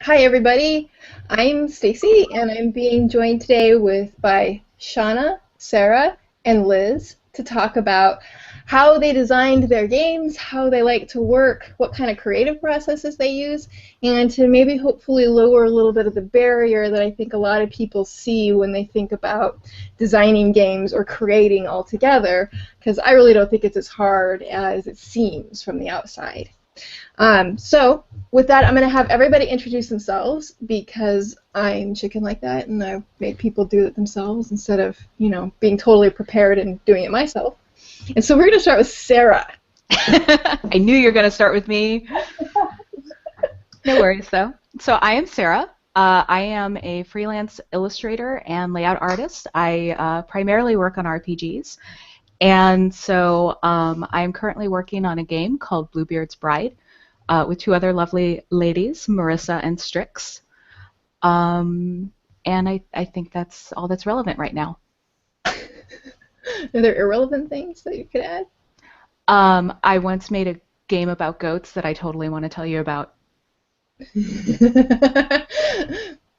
Hi everybody, I'm Stacy and I'm being joined today by Shauna, Sarah, and Liz to talk about how they designed their games, how they like to work, what kind of creative processes they use, and to maybe hopefully lower a little bit of the barrier that I think a lot of people see when they think about designing games or creating altogether, because I really don't think it's as hard as it seems from the outside. So with that, I'm going to have everybody introduce themselves because I'm chicken like that, and I make people do it themselves instead of, being totally prepared and doing it myself. And so we're going to start with Sarah. I knew you were going to start with me. No worries, though. So I am Sarah. I am a freelance illustrator and layout artist. I primarily work on RPGs. And so I'm currently working on a game called Bluebeard's Bride with two other lovely ladies, Marissa and Strix. And I think that's all that's relevant right now. Are there irrelevant things that you could add? I once made a game about goats that I totally want to tell you about.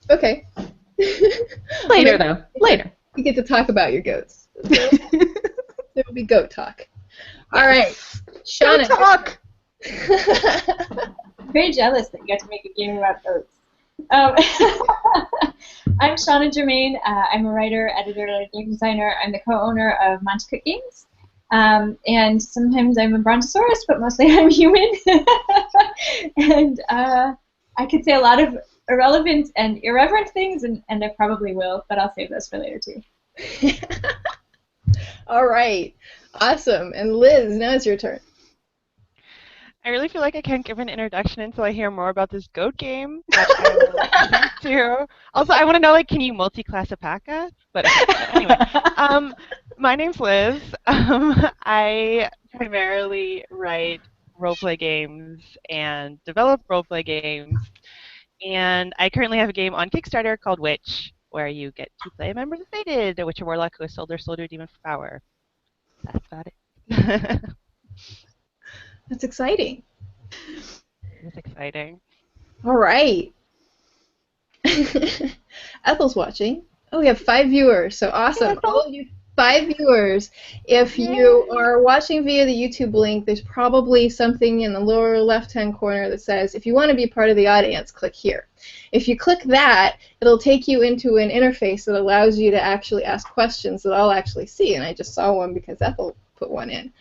Okay. Later, though. Later. You get to talk about your goats. There will be goat talk. All right. Shauna. Goat talk! Very jealous that you got to make a game about goats. I'm Shauna Germain. I'm a writer, editor, game designer. I'm the co-owner of Montecook Games. And sometimes I'm a brontosaurus, but mostly I'm human. And I could say a lot of irrelevant and irreverent things, and I probably will, but I'll save those for later too. All right. Awesome. And Liz, now it's your turn. I really feel like I can't give an introduction until I hear more about this goat game that I will listen to. Also, I want to know, can you multi-class alpaca? But anyway, my name's Liz. I primarily write roleplay games and develop roleplay games. And I currently have a game on Kickstarter called Witch, where you get to play a member of the Fated, a witch or warlock who has sold their soul to a demon for power. That's about it. That's exciting. It's exciting. All right. Ethel's watching. Oh, we have 5 viewers, so awesome. All of you 5 viewers. If you are watching via the YouTube link, there's probably something in the lower left-hand corner that says, if you want to be part of the audience, click here. If you click that, it'll take you into an interface that allows you to actually ask questions that I'll actually see, and I just saw one because Ethel put one in.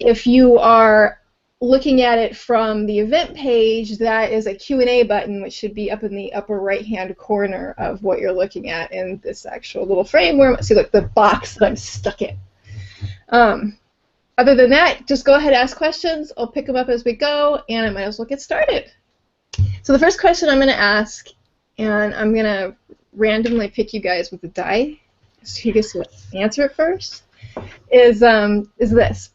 If you are looking at it from the event page, that is a Q&A button, which should be up in the upper right-hand corner of what you're looking at in this actual little frame. See, look, the box that I'm stuck in. Other than that, just go ahead and ask questions. I'll pick them up as we go, and I might as well get started. So the first question I'm going to ask, and I'm going to randomly pick you guys with a die, so you guys answer it first, is this.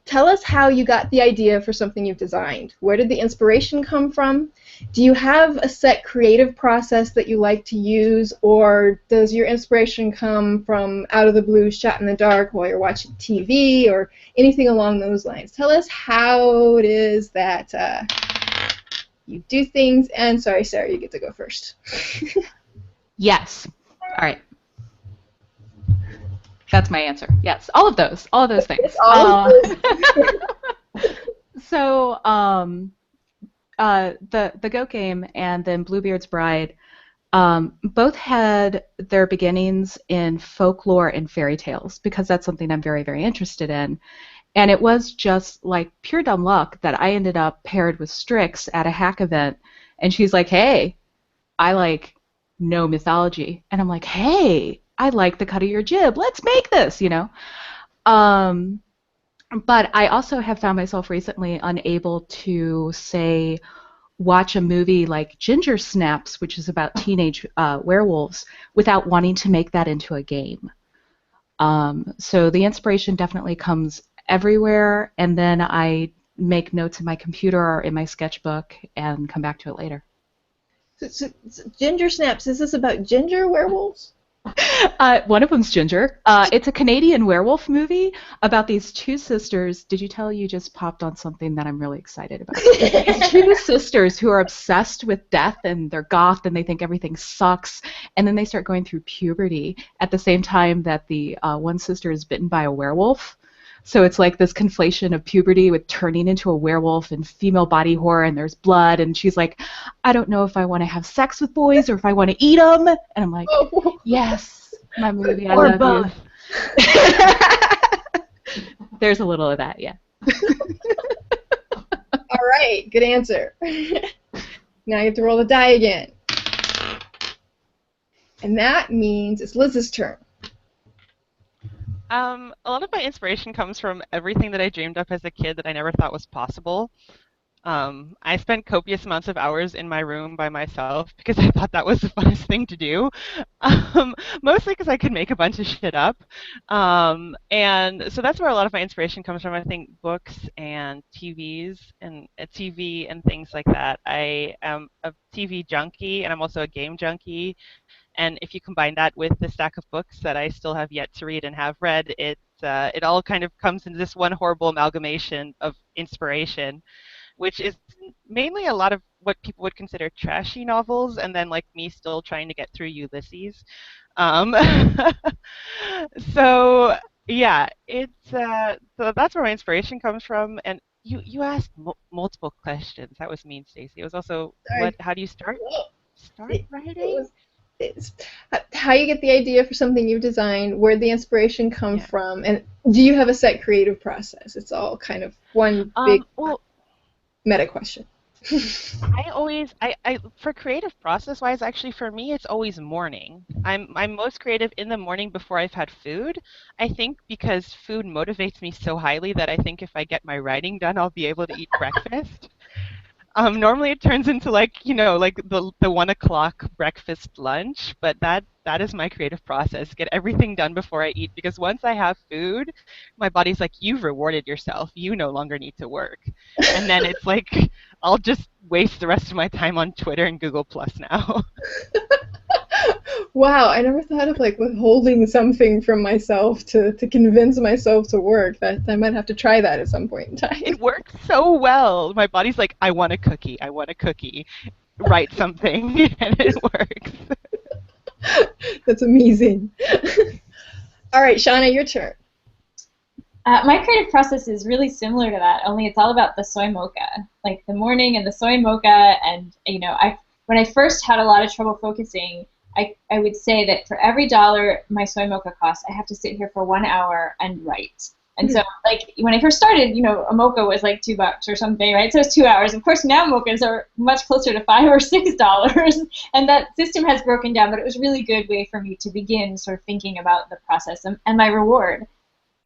Tell us how you got the idea for something you've designed. Where did the inspiration come from? Do you have a set creative process that you like to use, or does your inspiration come from out of the blue, shot in the dark while you're watching TV, or anything along those lines? Tell us how it is that you do things. And sorry, Sarah, you get to go first. Yes. All right. That's my answer. Yes, all of those things. All of those. So, the Goat game and then Bluebeard's Bride, both had their beginnings in folklore and fairy tales because that's something I'm very, very interested in. And it was just like pure dumb luck that I ended up paired with Strix at a hack event, and she's like, "Hey, I know mythology," and I'm like, "Hey, I like the cut of your jib. Let's make this," But I also have found myself recently unable to, say, watch a movie like Ginger Snaps, which is about teenage werewolves, without wanting to make that into a game. So the inspiration definitely comes everywhere, and then I make notes in my computer or in my sketchbook and come back to it later. So, Ginger Snaps, is this about ginger werewolves? One of them's Ginger. It's a Canadian werewolf movie about these two sisters. Did you tell you just popped on something that I'm really excited about? These two sisters who are obsessed with death and they're goth and they think everything sucks. And then they start going through puberty at the same time that the one sister is bitten by a werewolf. So it's like this conflation of puberty with turning into a werewolf and female body horror, and there's blood, and she's like, I don't know if I want to have sex with boys or if I want to eat them. And I'm like, yes, my movie, I Or love both. you. There's a little of that, yeah. All right, good answer. Now you have to roll the die again. And that means it's Liz's turn. A lot of my inspiration comes from everything that I dreamed up as a kid that I never thought was possible. I spent copious amounts of hours in my room by myself because I thought that was the funnest thing to do. Mostly because I could make a bunch of shit up. And so that's where a lot of my inspiration comes from. I think books and TV and things like that. I am a TV junkie and I'm also a game junkie. And if you combine that with the stack of books that I still have yet to read and have read, it all kind of comes into this one horrible amalgamation of inspiration, which is mainly a lot of what people would consider trashy novels, and then like me still trying to get through Ulysses. Um, so yeah, so that's where my inspiration comes from. And you asked multiple questions. That was mean, Stacey. It was also Sorry. how do you start It writing? it's how you get the idea for something you designed, where the inspiration comes Yeah. from, and do you have a set creative process? It's all kind of one big Well, meta question. I for creative process wise, actually for me it's always morning. I'm most creative in the morning before I've had food. I think because food motivates me so highly that I think if I get my writing done, I'll be able to eat breakfast. Normally it turns into like the 1 o'clock breakfast lunch, but that is my creative process. Get everything done before I eat because once I have food, my body's like, you've rewarded yourself. You no longer need to work. And then it's like I'll just waste the rest of my time on Twitter and Google Plus now. Wow, I never thought of like withholding something from myself to convince myself to work. That I might have to try that at some point in time. It works so well. My body's like, I want a cookie. I want a cookie. Write something, and it works. That's amazing. All right, Shauna, your turn. My creative process is really similar to that, only it's all about the soy mocha, like the morning and the soy mocha. And when I first had a lot of trouble focusing, I would say that for every $1 my soy mocha costs, I have to sit here for 1 hour and write. And so, like, when I first started, a mocha was like $2 or something, right? So it's 2 hours. Of course, now mochas are much closer to $5 or $6, and that system has broken down. But it was a really good way for me to begin sort of thinking about the process and my reward.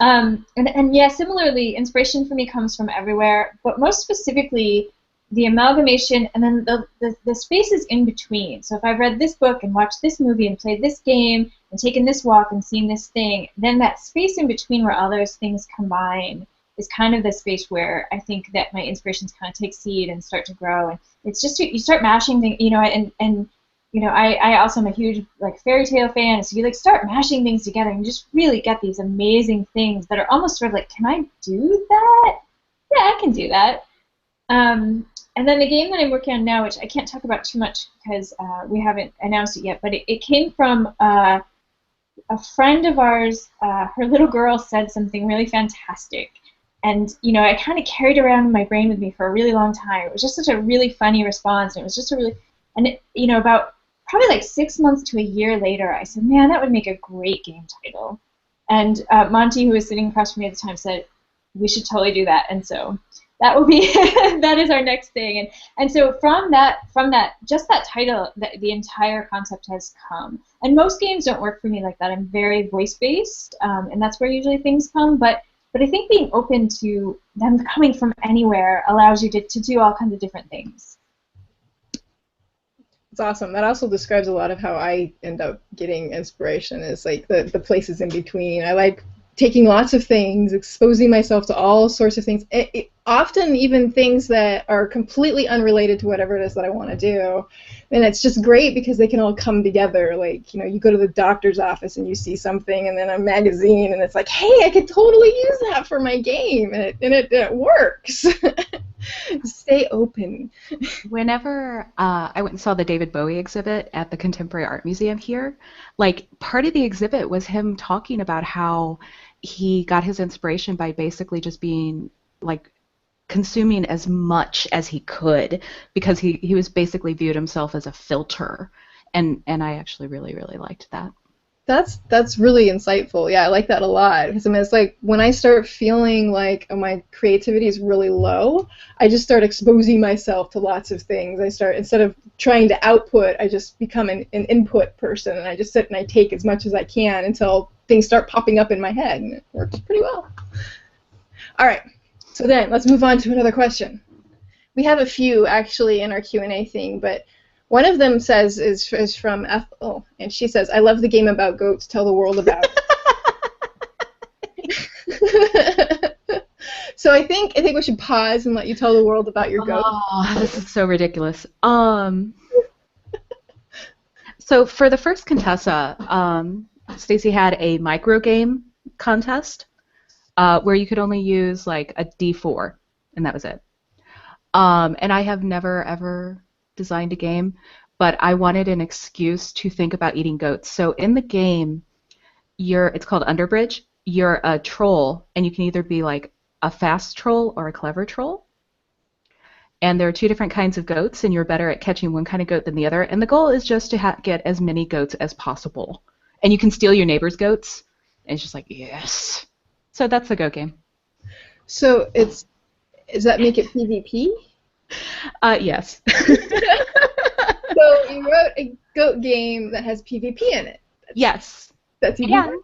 And yeah, similarly, inspiration for me comes from everywhere, but most specifically, the amalgamation and then the spaces in between. So if I've read this book and watched this movie and played this game and taken this walk and seen this thing, then that space in between where all those things combine is kind of the space where I think that my inspirations kind of take seed and start to grow. And it's just you start mashing things, I also am a huge like fairy tale fan, so you like start mashing things together and you just really get these amazing things that are almost sort of like, can I do that? Yeah, I can do that. And then the game that I'm working on now, which I can't talk about too much because we haven't announced it yet, but it came from a friend of ours. Her little girl said something really fantastic. And, I kind of carried it around in my brain with me for a really long time. It was just such a really funny response. And it was just about probably like 6 months to a year later, I said, man, that would make a great game title. And Monty, who was sitting across from me at the time, said, we should totally do that. And so that will be that is our next thing. And so from that just that title, the entire concept has come. And most games don't work for me like that. I'm very voice based, and that's where usually things come. But I think being open to them coming from anywhere allows you to do all kinds of different things. It's awesome. That also describes a lot of how I end up getting inspiration, is like the places in between. I like taking lots of things, exposing myself to all sorts of things, often even things that are completely unrelated to whatever it is that I want to do. And it's just great because they can all come together. Like, you go to the doctor's office and you see something and then a magazine and it's like, hey, I could totally use that for my game, and it works. Stay open. Whenever I went and saw the David Bowie exhibit at the Contemporary Art Museum here, like, part of the exhibit was him talking about how he got his inspiration by basically just being, like, consuming as much as he could, because he was basically viewed himself as a filter, and I actually really, really liked that. That's really insightful. Yeah, I like that a lot. Because it's like when I start feeling like my creativity is really low, I just start exposing myself to lots of things. I start, instead of trying to output, I just become an input person, and I just sit and I take as much as I can until things start popping up in my head, and it works pretty well. All right, so then let's move on to another question. We have a few actually in our Q&A thing, but one of them is from Ethel, and she says, "I love the game about goats. Tell the world about it." So I think we should pause and let you tell the world about your goat. Oh, this is so ridiculous. So for the first ConTessa, Stacy had a micro game contest where you could only use like a D4, and that was it. And I have never ever designed a game, but I wanted an excuse to think about eating goats. So in the game, it's called Underbridge. You're a troll, and you can either be like a fast troll or a clever troll. And there are two different kinds of goats, and you're better at catching one kind of goat than the other. And the goal is just to get as many goats as possible. And you can steal your neighbor's goats. And it's just like, yes. So that's the goat game. So does that make it PvP? Yes. So you wrote a goat game that has PvP in it. Yes. That's even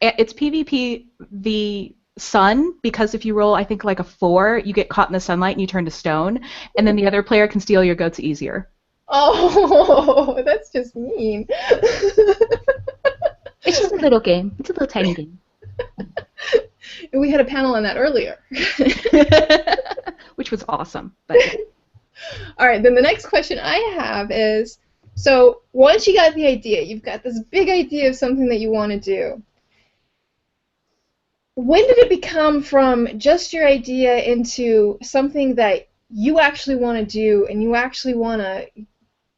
Yeah. It's PvP the sun, because if you roll, I think, like a 4, you get caught in the sunlight and you turn to stone, and then the other player can steal your goats easier. Oh, that's just mean. It's just a little game. It's a little tiny game. We had a panel on that earlier. Which was awesome. But yeah. All right, then the next question I have is, so once you got the idea, you've got this big idea of something that you want to do. When did it become from just your idea into something that you actually want to do and you actually want to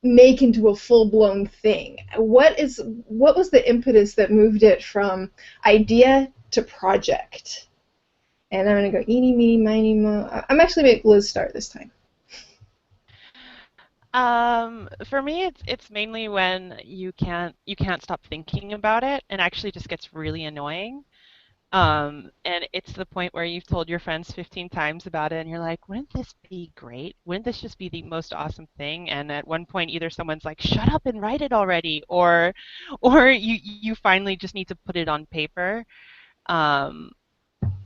make into a full-blown thing? What was the impetus that moved it from idea to project? And I'm going to go eeny, meeny, miny, mo. I'm actually going to make Liz start this time. For me, it's mainly when you can't stop thinking about it, and actually just gets really annoying. And it's the point where you've told your friends 15 times about it, and you're like, wouldn't this be great? Wouldn't this just be the most awesome thing? And at one point, either someone's like, shut up and write it already, or you finally just need to put it on paper.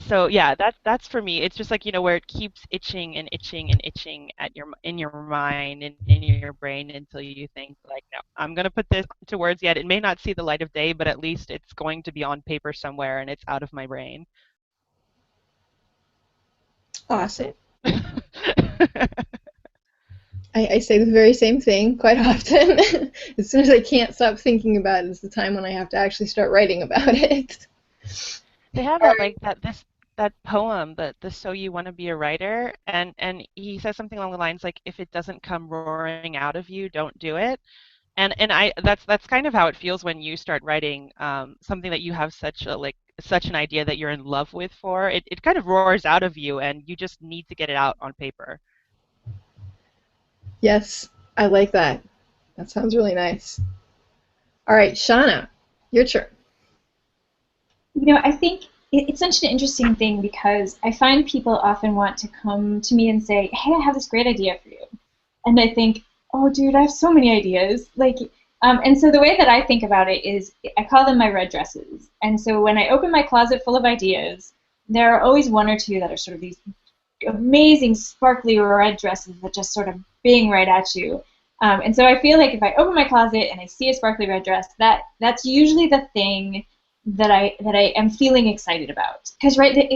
So yeah, that's for me. It's just like, where it keeps itching and itching and itching in your mind and in your brain until you think like, no, I'm gonna put this to words yet. It may not see the light of day, but at least it's going to be on paper somewhere and it's out of my brain. Awesome. I say the very same thing quite often. As soon as I can't stop thinking about it is the time when I have to actually start writing about it. They have that poem, the So You Want to Be a Writer, and he says something along the lines like, if it doesn't come roaring out of you, don't do it. And that's kind of how it feels when you start writing something that you have such an idea that you're in love with for. It kind of roars out of you, and you just need to get it out on paper. Yes, I like that. That sounds really nice. All right, Shauna, your turn. I think it's such an interesting thing because I find people often want to come to me and say, hey, I have this great idea for you. And I think, oh, dude, I have so many ideas. And so the way that I think about it is I call them my red dresses. And so when I open my closet full of ideas, there are always one or two that are sort of these amazing, sparkly red dresses that just sort of bang right at you. And so I feel like if I open my closet and I see a sparkly red dress, that's usually the thing that I am feeling excited about. Because right,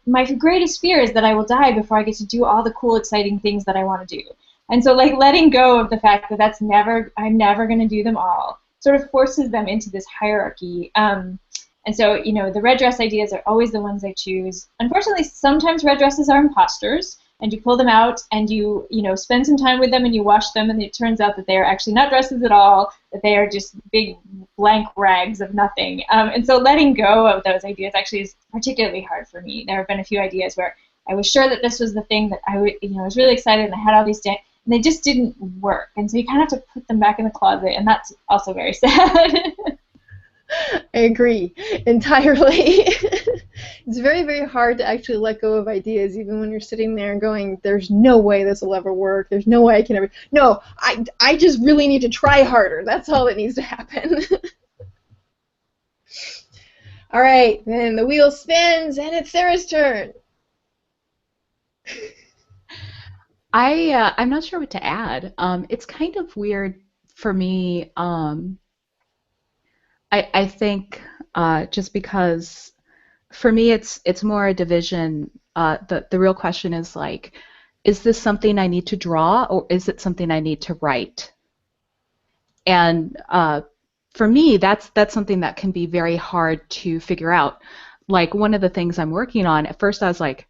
my greatest fear is that I will die before I get to do all the cool, exciting things that I want to do. And so like letting go of the fact that I'm never going to do them all sort of forces them into this hierarchy. And so, the red dress ideas are always the ones I choose. Unfortunately, sometimes red dresses are imposters, and you pull them out and spend some time with them and you wash them, and it turns out that they are actually not dresses at all, that they are just big blank rags of nothing. And so letting go of those ideas actually is particularly hard for me. There have been a few ideas where I was sure that this was the thing that I was really excited, and I had all these and they just didn't work. And so you kind of have to put them back in the closet, and that's also very sad. I agree entirely. It's very, very hard to actually let go of ideas, even when you're sitting there and going, there's no way this will ever work. There's no way I can ever. No, I just really need to try harder. That's all that needs to happen. All right, then the wheel spins, and it's Sarah's turn. I'm not sure what to add. It's kind of weird for me. I think just because for me it's more a division. The real question is like, is this something I need to draw, or is it something I need to write? And for me, that's something that can be very hard to figure out. Like one of the things I'm working on, at first I was like,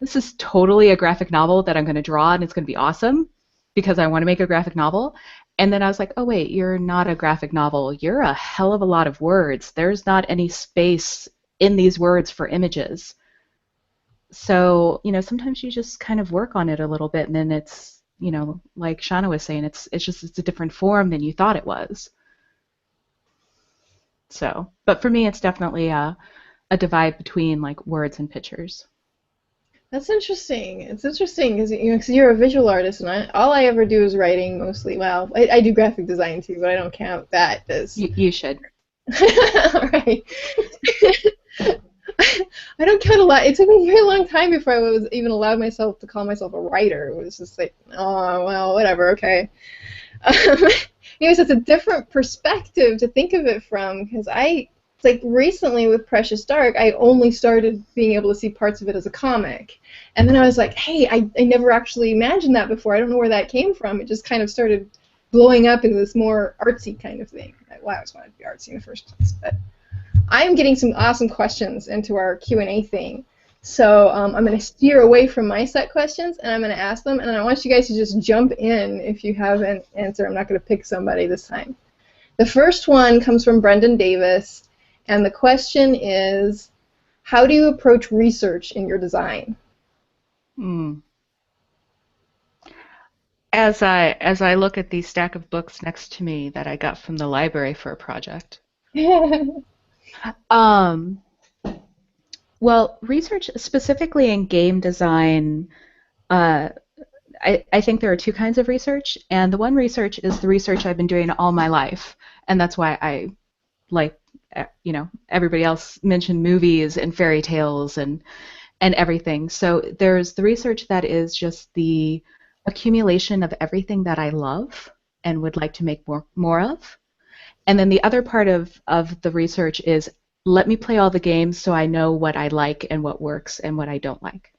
this is totally a graphic novel that I'm going to draw, and it's going to be awesome because I want to make a graphic novel. And then I was like, oh, wait, you're not a graphic novel. You're a hell of a lot of words. There's not any space in these words for images. So, sometimes you just kind of work on it a little bit, and then it's, like Shauna was saying, it's a different form than you thought it was. So, but for me, it's definitely a divide between like words and pictures. That's interesting. It's interesting because you're a visual artist, and all I ever do is writing mostly. Well, I do graphic design too, but I don't count that as. You should. All right. I don't count a lot. It took me a very long time before I was even allowed myself to call myself a writer. It was just like, oh, well, whatever, okay. Anyways, it's a different perspective to think of it from, because it's like recently with Precious Dark, I only started being able to see parts of it as a comic. And then I was like, hey, I never actually imagined that before. I don't know where that came from. It just kind of started blowing up into this more artsy kind of thing. Well, I always wanted to be artsy in the first place. But I'm getting some awesome questions into our Q&A thing. So I'm going to steer away from my set questions, and I'm going to ask them. And I want you guys to just jump in if you have an answer. I'm not going to pick somebody this time. The first one comes from Brendan Davis. And the question is, how do you approach research in your design? As I look at the stack of books next to me that I got from the library for a project, well, research specifically in game design, I think there are two kinds of research, and the one research is the research I've been doing all my life, and that's why I like. Everybody else mentioned movies and fairy tales and everything. So there's the research that is just the accumulation of everything that I love and would like to make more of. And then the other part of the research is let me play all the games so I know what I like and what works and what I don't like.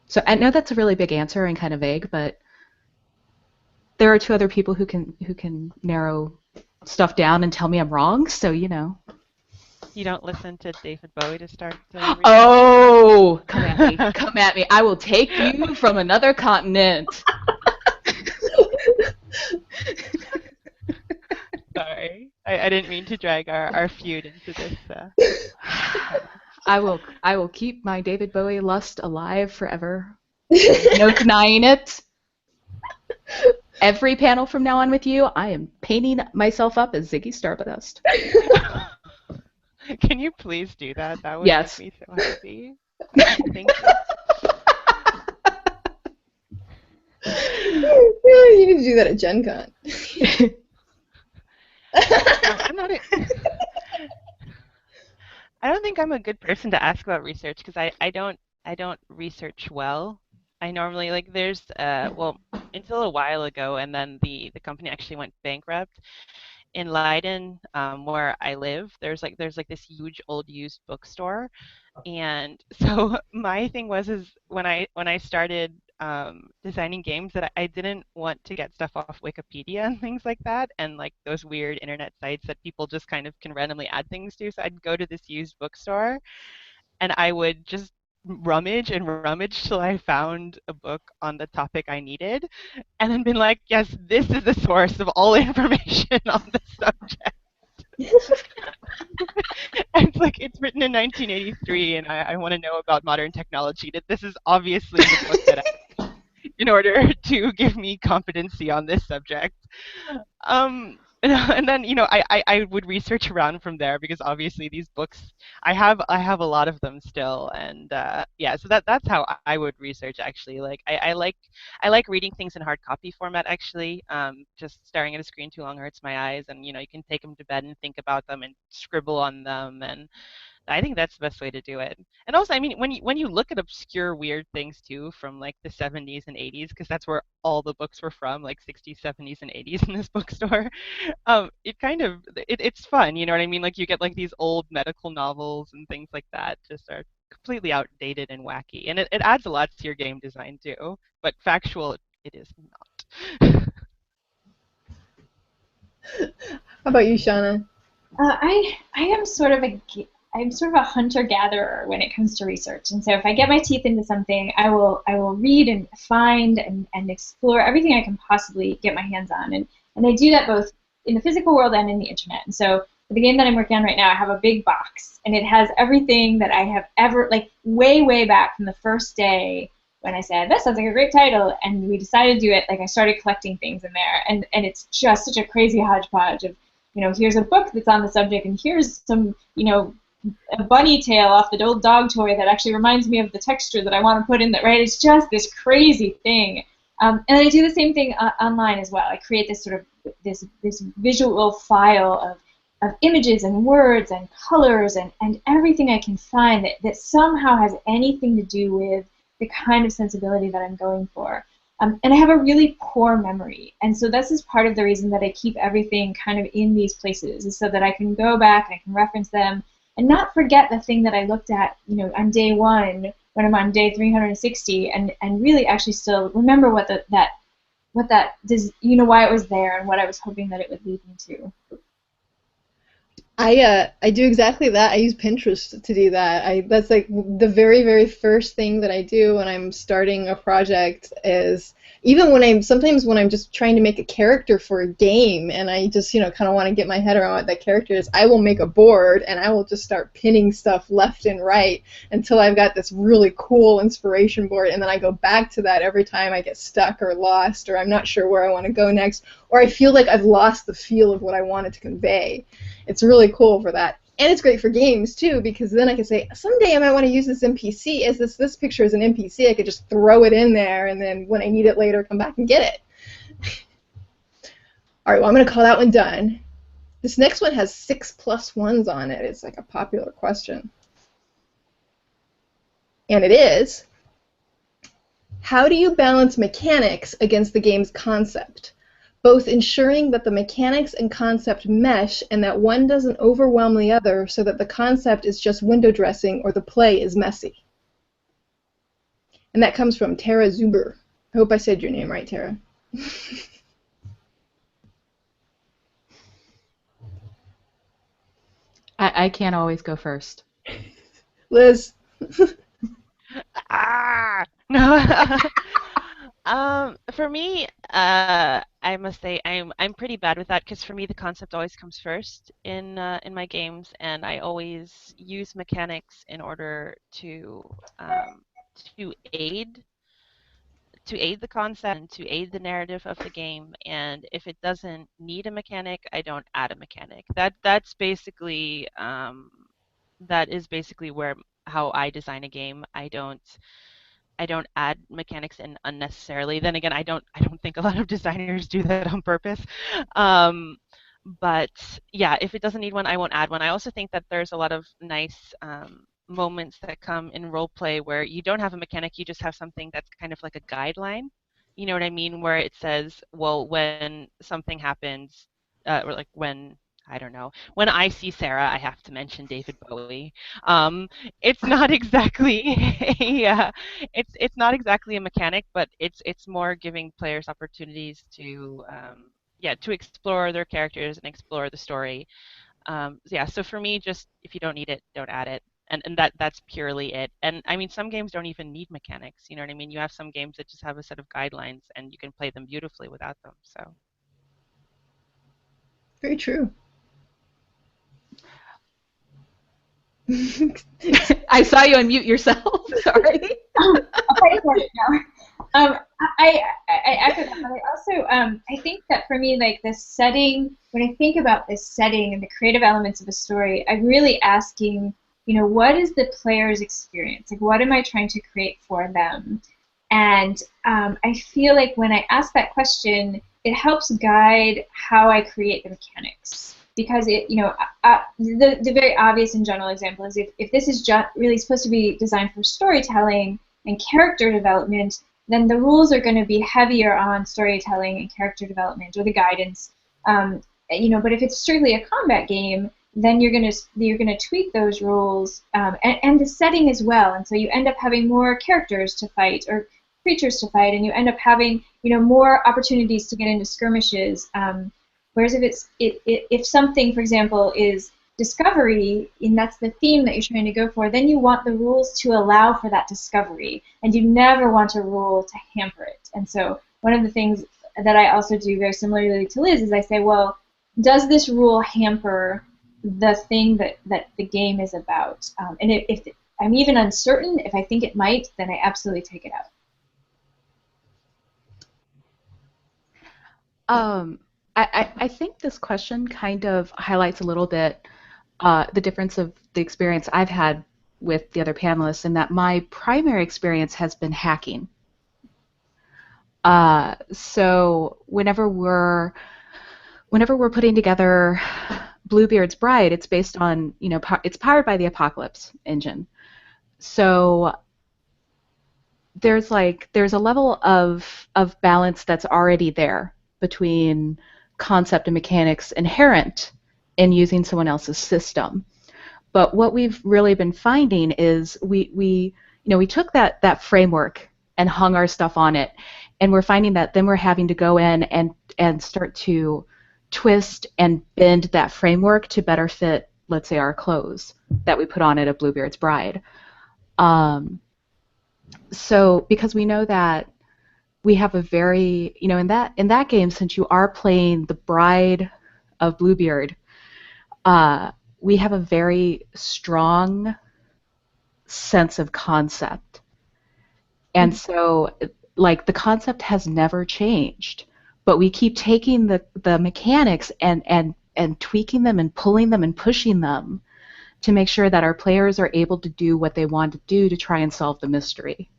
So I know that's a really big answer and kind of vague, but there are two other people who can narrow stuff down and tell me I'm wrong, so You don't listen to David Bowie to start the Oh, come at me. Come at me. I will take you from another continent. Sorry. I didn't mean to drag our feud into this. I will keep my David Bowie lust alive forever. No denying it. Every panel from now on with you, I am painting myself up as Ziggy Stardust. Can you please do that? That would Yes. make me so happy. Thank you. You need to do that at Gen Con. I'm not I don't think I'm a good person to ask about research because I don't research well. I normally there's until a while ago, and then the company actually went bankrupt, in Leiden, where I live, there's like this huge old used bookstore, and so my thing was is when I started designing games that I didn't want to get stuff off Wikipedia and things like that, and like those weird internet sites that people just kind of can randomly add things to. So I'd go to this used bookstore and I would just rummage and rummage till I found a book on the topic I needed, and then been like, yes, this is the source of all information on the subject. And it's like it's written in 1983, and I want to know about modern technology. That this is obviously the book that in order to give me competency on this subject. And then I would research around from there because obviously these books I have a lot of them still, and yeah, so that's how I would research actually. Like I like reading things in hard copy format actually. Just staring at a screen too long hurts my eyes, and you can take them to bed and think about them and scribble on them, and I think that's the best way to do it. And also, I mean, when you look at obscure weird things too from like the 70s and 80s, because that's where all the books were from, like 60s, 70s, and 80s in this bookstore. It kind of it's fun, you know what I mean? Like you get like these old medical novels and things like that just are completely outdated and wacky, and it adds a lot to your game design too. But factual, it is not. How about you, Shauna? I am sort of I'm sort of a hunter gatherer when it comes to research, and so if I get my teeth into something, I will read and find and explore everything I can possibly get my hands on, and I do that both in the physical world and in the internet. And so for the game that I'm working on right now, I have a big box, and it has everything that I have ever, like way back from the first day when I said that sounds like a great title, and we decided to do it. Like I started collecting things in there, and it's just such a crazy hodgepodge of here's a book that's on the subject, and here's some, a bunny tail off the old dog toy that actually reminds me of the texture that I want to put in there, right? It's just this crazy thing. And I do the same thing online as well. I create this sort of this visual file of images and words and colors and everything I can find that somehow has anything to do with the kind of sensibility that I'm going for. And I have a really poor memory. And so this is part of the reason that I keep everything kind of in these places, is so that I can go back and I can reference them and not forget the thing that I looked at, on day one when I'm on day 360, and really actually still remember what that does, why it was there and what I was hoping that it would lead me to. I do exactly that. I use Pinterest to do that. That's like the very first thing that I do when I'm starting a project, is even sometimes when I'm just trying to make a character for a game and I just kind of want to get my head around what that character is, I will make a board and I will just start pinning stuff left and right until I've got this really cool inspiration board, and then I go back to that every time I get stuck or lost or I'm not sure where I want to go next, or I feel like I've lost the feel of what I wanted to convey. It's really cool for that. And it's great for games, too, because then I can say, someday I might want to use this NPC. As this picture is an NPC, I could just throw it in there, and then when I need it later, come back and get it. All right, well, I'm going to call that one done. This next one has 6+1s on it. It's like a popular question. And it is, how do you balance mechanics against the game's concept, both ensuring that the mechanics and concept mesh and that one doesn't overwhelm the other so that the concept is just window dressing or the play is messy? And that comes from Tara Zuber. I hope I said your name right, Tara. I can't always go first. Liz. No. For me, I must say I'm pretty bad with that, because for me the concept always comes first in my games, and I always use mechanics in order to aid the concept and to aid the narrative of the game. And if it doesn't need a mechanic, I don't add a mechanic. That is basically where how I design a game. I don't add mechanics in unnecessarily. Then again, I don't think a lot of designers do that on purpose. Um, but yeah, if it doesn't need one, I won't add one. I also think that there's a lot of nice moments that come in role play where you don't have a mechanic, you just have something that's kind of like a guideline. You know what I mean? Where it says, well, when something happens, or like when I don't know, when I see Sarah, I have to mention David Bowie. It's not exactly it's not exactly a mechanic, but it's more giving players opportunities to yeah, to explore their characters and explore the story. Yeah, so for me, just if you don't need it, don't add it. And that's purely it. And I mean, some games don't even need mechanics. You know what I mean? You have some games that just have a set of guidelines and you can play them beautifully without them. So Very true. I saw you unmute yourself. Sorry. I'll fight for it now. I echo that, but I also I think that for me, like the setting, when I think about this setting and the creative elements of a story, I'm really asking, you know, what is the player's experience? Like, what am I trying to create for them? And I feel like when I ask that question, it helps guide how I create the mechanics. Because it, you know, the very obvious and general example is if this is just really supposed to be designed for storytelling and character development, then the rules are going to be heavier on storytelling and character development, or the guidance. You know, but if it's strictly a combat game, then you're gonna tweak those rules and the setting as well, and so you end up having more characters to fight or creatures to fight, and you end up having, you know, more opportunities to get into skirmishes. Whereas if something, for example, is discovery, and that's the theme that you're trying to go for, then you want the rules to allow for that discovery, and you never want a rule to hamper it. And so one of the things that I also do very similarly to Liz is I say, well, does this rule hamper the thing that the game is about? And if I'm even uncertain, if I think it might, then I absolutely take it out. I think this question kind of highlights a little bit the difference of the experience I've had with the other panelists, in that my primary experience has been hacking. So whenever we're putting together Bluebeard's Bride, it's based on, you know, it's powered by the Apocalypse engine. So there's a level of balance that's already there between concept and mechanics inherent in using someone else's system. But what we've really been finding is we took that framework and hung our stuff on it, and we're finding that then we're having to go in and start to twist and bend that framework to better fit, let's say, our clothes that we put on it at Bluebeard's Bride. So because we know that we have a very, you know, in that game, since you are playing the bride of Bluebeard, we have a very strong sense of concept. And so, like, the concept has never changed, but we keep taking the mechanics and tweaking them and pulling them and pushing them to make sure that our players are able to do what they want to do to try and solve the mystery,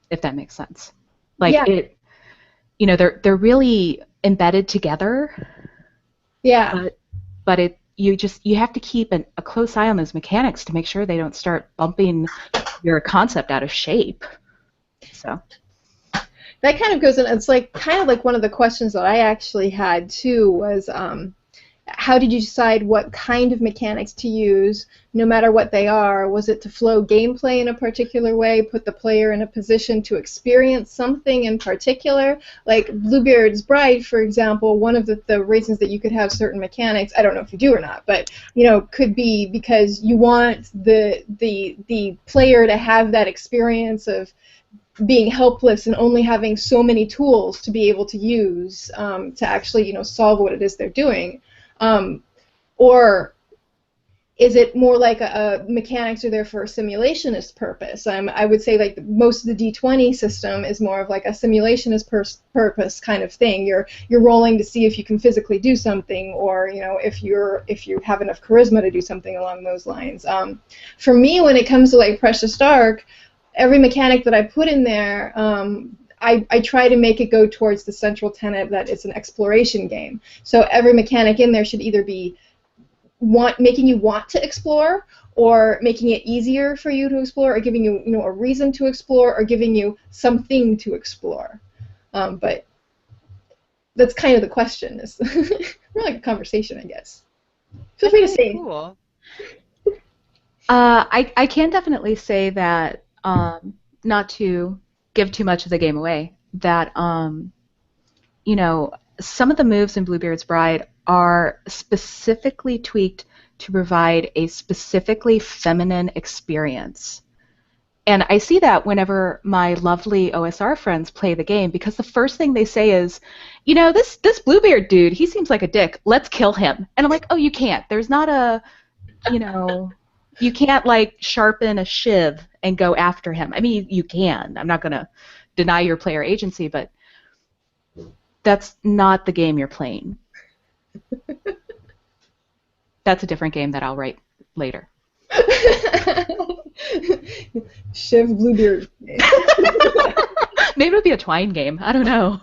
if that makes sense. Like, Yeah. it, you know, they're really embedded together. Yeah. But you have to keep a close eye on those mechanics to make sure they don't start bumping your concept out of shape. So That kind of goes in. It's like kind of like one of the questions that I actually had too was, how did you decide what kind of mechanics to use, no matter what they are? Was it to flow gameplay in a particular way, put the player in a position to experience something in particular? Like Bluebeard's Bride, for example, one of the reasons that you could have certain mechanics, I don't know if you do or not, but you know, could be because you want the player to have that experience of being helpless and only having so many tools to be able to use to actually, you know, solve what it is they're doing. Or is it more like a mechanics are there for a simulationist purpose? I would say like most of the D20 system is more of like a simulationist purpose kind of thing. You're rolling to see if you can physically do something, or you know, if you have enough charisma to do something along those lines. For me, when it comes to like Precious Dark, every mechanic that I put in there, I try to make it go towards the central tenet that it's an exploration game. So every mechanic in there should either be making you want to explore, or making it easier for you to explore, or giving you, you know, a reason to explore, or giving you something to explore. But that's kind of the question. It's more like a conversation, I guess. Feel That's free to really say. cool. I can definitely say that, not to give too much of the game away, that you know, some of the moves in Bluebeard's Bride are specifically tweaked to provide a specifically feminine experience. And I see that whenever my lovely OSR friends play the game, because the first thing they say is, this Bluebeard dude, he seems like a dick. Let's kill him. And I'm like, oh, you can't. There's not a, you can't like sharpen a shiv and go after him. I mean, you can. I'm not going to deny your player agency, but that's not the game you're playing. That's a different game that I'll write later. Shiv Bluebeard. Maybe it'll be a twine game. I don't know.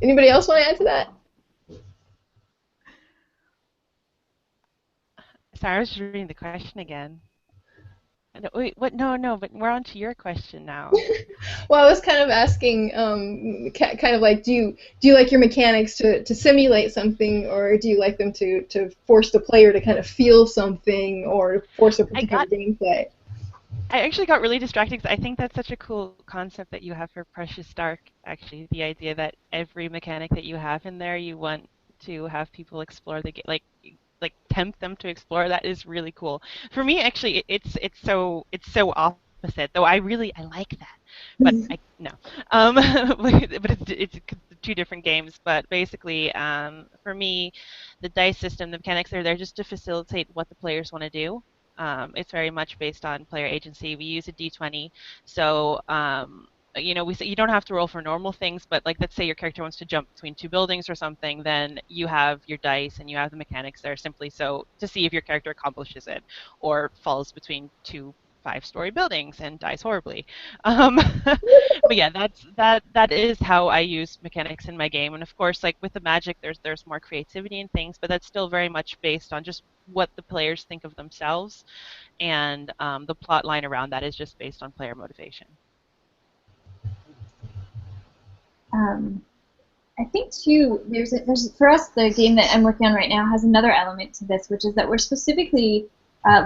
Anybody else want to add to that? Sorry, I was just reading the question again. No, wait, what? No, but we're on to your question now. Well, I was kind of asking, kind of like, do you like your mechanics to simulate something, or do you like them to force the player to kind of feel something, or force a particular gameplay? I actually got really distracted because I think that's such a cool concept that you have for Precious Dark, actually. The idea that every mechanic that you have in there, you want to have people explore the game, like tempt them to explore. That is really cool. For me, actually, it's so opposite. Though I like that, but no. But it's two different games. But basically, for me, the dice system, the mechanics are there just to facilitate what the players want to do. It's very much based on player agency. We use a D20, so we say you don't have to roll for normal things, but like let's say your character wants to jump between two buildings or something, then you have your dice and you have the mechanics there simply so to see if your character accomplishes it or falls between two 5-story buildings and dies horribly. But yeah, that is how I use mechanics in my game. And of course, like with the magic, there's more creativity and things, but that's still very much based on just what the players think of themselves, and the plot line around that is just based on player motivation. I think too, there's for us the game that I'm working on right now has another element to this, which is that we're specifically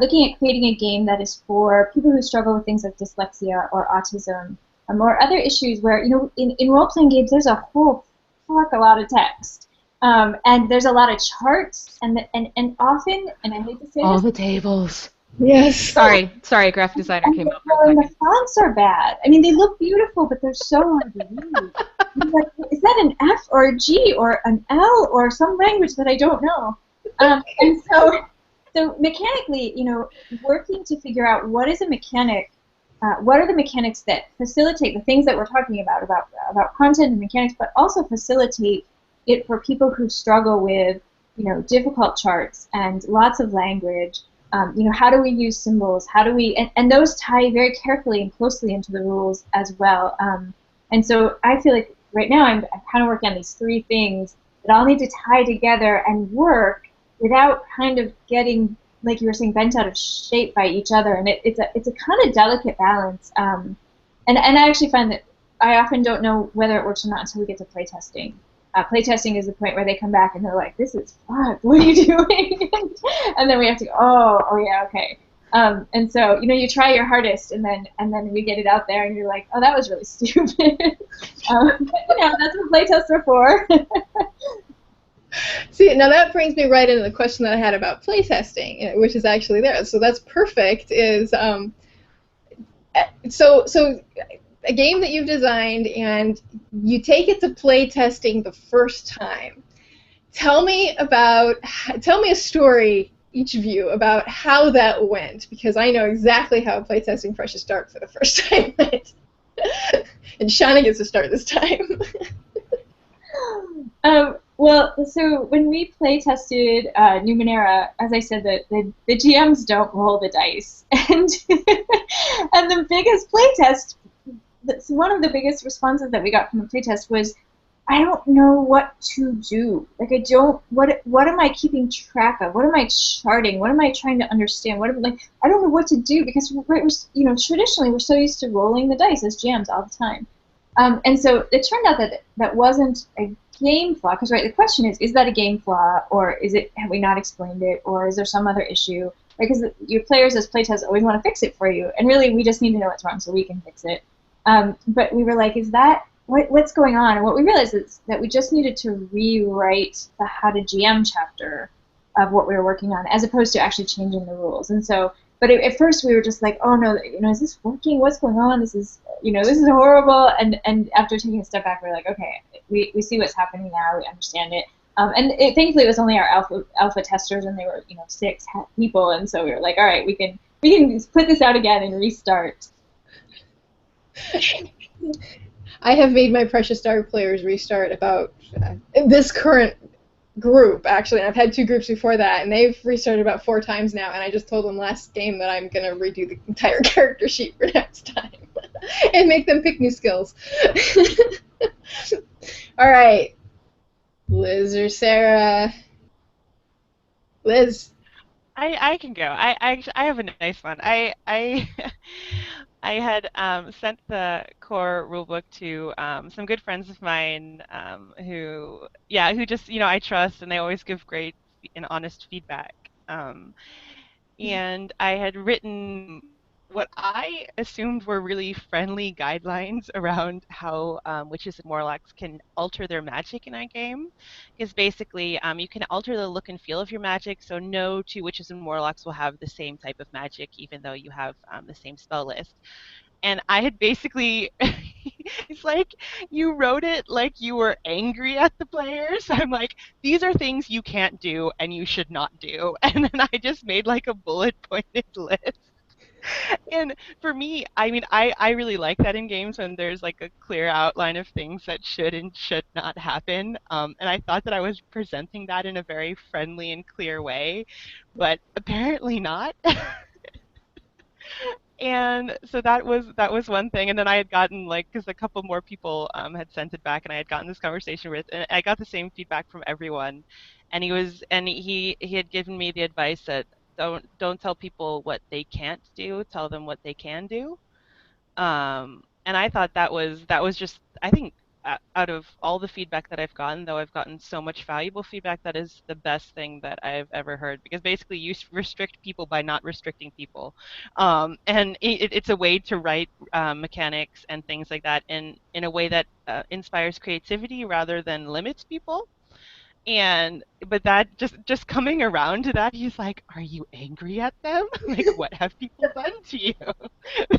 looking at creating a game that is for people who struggle with things like dyslexia or autism or other issues where, in role-playing games there's a whole a lot of text. And there's a lot of charts and often, and I hate to say all this, the tables. Yes. Sorry, graphic designer came up. And the fonts are bad. I mean, they look beautiful, but they're so hard to read. Like, is that an F or a G or an L or some language that I don't know? And so mechanically, working to figure out what is a mechanic, what are the mechanics that facilitate the things that we're talking about content and mechanics, but also facilitate it for people who struggle with, difficult charts and lots of language. How do we use symbols? How do we, and those tie very carefully and closely into the rules as well. And so I feel like right now I'm kind of working on these three things that all need to tie together and work without kind of getting, like you were saying, bent out of shape by each other. And it's a kind of delicate balance. And I actually find that I often don't know whether it works or not until we get to playtesting. Playtesting is the point where they come back and they're like, this is fuck, what are you doing? And then we have to go, oh yeah, okay. And so, you try your hardest and then we get it out there and you're like, oh, that was really stupid. But, that's what playtests are for. See, now that brings me right into the question that I had about playtesting, which is actually there. So that's perfect. So a game that you've designed and you take it to playtesting the first time. Tell me a story, each of you, about how that went, because I know exactly how playtesting Precious Dark for the first time went. And Shauna gets to start this time. Well, so when we play tested Numenera, as I said, the GMs don't roll the dice, and and the biggest playtest, one of the biggest responses that we got from the playtest was, I don't know what to do. Like, what am I keeping track of? What am I charting? What am I trying to understand? I don't know what to do, because traditionally we're so used to rolling the dice as GMs all the time. And so it turned out that that wasn't a game flaw, because right, the question is that a game flaw, or have we not explained it, or is there some other issue? Because your players as playtests always want to fix it for you, and really we just need to know what's wrong so we can fix it. But we were like, is that what's going on? And what we realized is that we just needed to rewrite the How to GM chapter of what we were working on, as opposed to actually changing the rules. And so, but at first we were just like, oh no, is this working? What's going on? This is horrible. And after taking a step back, we're like, okay, we see what's happening now. We understand it. And thankfully it was only our alpha testers, and they were 6 people. And so we were like, all right, we can put this out again and restart. I have made my Precious Dark players restart about this current group, actually. I've had 2 groups before that, and they've restarted about 4 times now, and I just told them last game that I'm going to redo the entire character sheet for next time and make them pick new skills. All right. Liz or Sarah? Liz. I can go. I have a nice one. I I had sent the core rulebook to some good friends of mine who just I trust, and they always give great and honest feedback. And I had written what I assumed were really friendly guidelines around how witches and warlocks can alter their magic in our game. Because basically, you can alter the look and feel of your magic, so no 2 witches and warlocks will have the same type of magic, even though you have the same spell list. And I had basically, it's like you wrote it like you were angry at the players. I'm like, these are things you can't do and you should not do. And then I just made like a bullet pointed list. And for me, I mean, I really like that in games when there's like a clear outline of things that should and should not happen. And I thought that I was presenting that in a very friendly and clear way, but apparently not. And so that was one thing, and then I had gotten because a couple more people had sent it back, and I had gotten this conversation with, and I got the same feedback from everyone, and he had given me the advice that don't tell people what they can't do, tell them what they can do. And I thought that was just, I think, out of all the feedback that I've gotten, though I've gotten so much valuable feedback, that is the best thing that I've ever heard, because basically you restrict people by not restricting people. And it's a way to write mechanics and things like that in a way that inspires creativity rather than limits people. But that just coming around to that, he's like, "Are you angry at them? Like, what have people done to you?"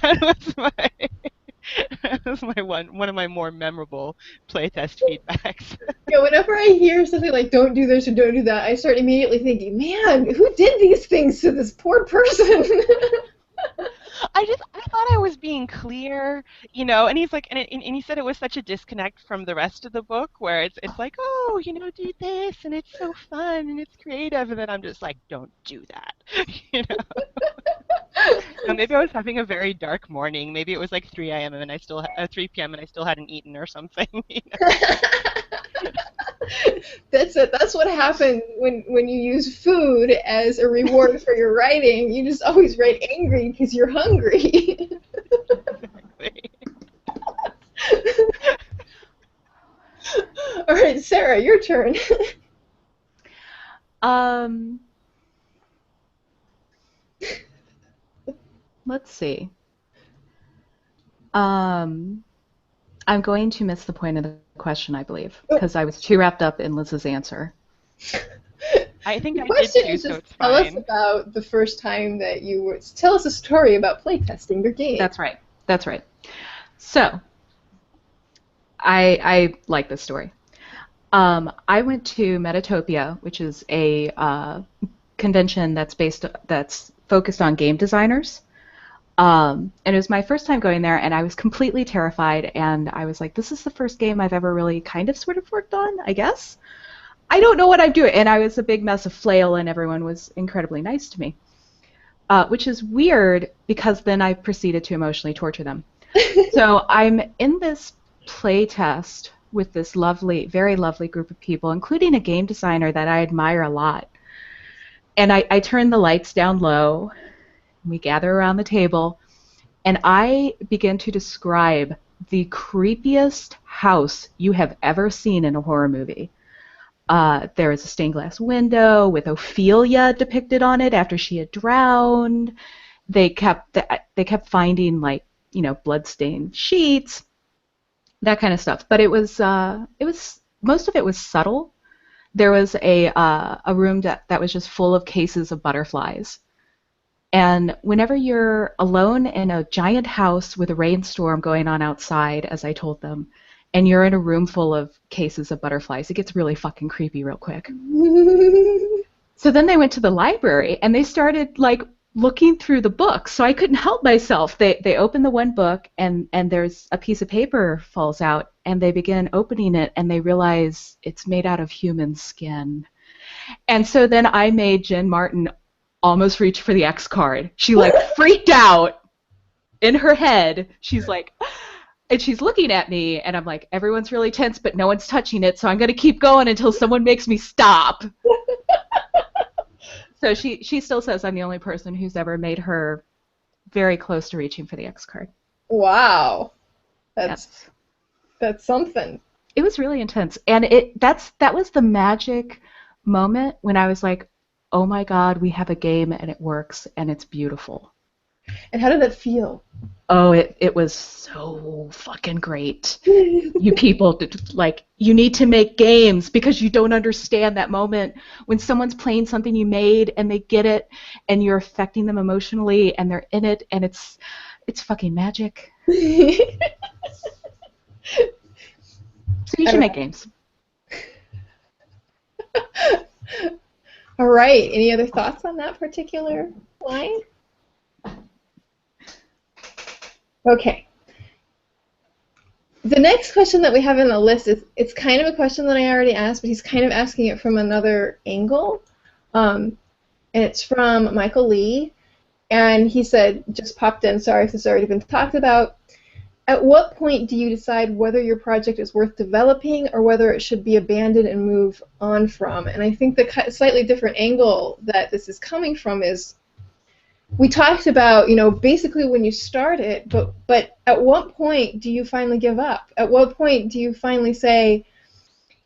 That was my that was my one of my more memorable playtest feedbacks. Yeah, whenever I hear something like "don't do this" or "don't do that," I start immediately thinking, "Man, who did these things to this poor person?" I thought I was being clear, and he's like, and he said it was such a disconnect from the rest of the book, where it's like, oh, do this, and it's so fun and it's creative, and then I'm just like, don't do that, you know. Maybe I was having a very dark morning. Maybe it was like 3 a.m. and 3 p.m. and I still hadn't eaten or something. That's what happens when you use food as a reward for your writing. You just always write angry because you're hungry. Exactly. All right, Sarah, your turn. Let's see. I'm going to miss the point of the question, I believe, because I was too wrapped up in Liz's answer. I think The I question did too, is so just it's tell us fine. about the first time that you were. Tell us a story about playtesting your game. That's right. That's right. So, I like this story. I went to Metatopia, which is a convention that's focused on game designers. And it was my first time going there, and I was completely terrified, and I was like, this is the first game I've ever really kind of sort of worked on, I guess. I don't know what I'm doing. And I was a big mess of flail, and everyone was incredibly nice to me, which is weird because then I proceeded to emotionally torture them. So I'm in this play test with this lovely, very lovely group of people, including a game designer that I admire a lot. And I turn the lights down low. We gather around the table, and I begin to describe the creepiest house you have ever seen in a horror movie. There is a stained glass window with Ophelia depicted on it after she had drowned. They kept finding, like, you know, blood-stained sheets, that kind of stuff. But it was most of it was subtle. There was a room that was just full of cases of butterflies. And whenever you're alone in a giant house with a rainstorm going on outside, as I told them, and you're in a room full of cases of butterflies, it gets really fucking creepy real quick. So then they went to the library and they started, like, looking through the books. So I couldn't help myself. They open the one book and there's a piece of paper falls out, and they begin opening it and they realize it's made out of human skin. And so then I made Jen Martin almost reach for the X card. She, like, freaked out in her head. She's like, and she's looking at me, and I'm like, everyone's really tense, but no one's touching it, so I'm going to keep going until someone makes me stop. So she still says I'm the only person who's ever made her very close to reaching for the X card. Wow. That's something. It was really intense. And that was the magic moment when I was like, oh my God, we have a game and it works and it's beautiful. And how did that feel? Oh, it was so fucking great. You people, like, you need to make games because you don't understand that moment when someone's playing something you made and they get it and you're affecting them emotionally and they're in it and it's fucking magic. So you should make games. All right. Any other thoughts on that particular line? Okay. The next question that we have in the list is, it's kind of a question that I already asked, but he's kind of asking it from another angle. And it's from Michael Lee. And he said, just popped in, sorry if this has already been talked about. At what point do you decide whether your project is worth developing or whether it should be abandoned and moved on from? And I think the slightly different angle that this is coming from is, we talked about, you know, basically when you start it, but at what point do you finally give up? At what point do you finally say,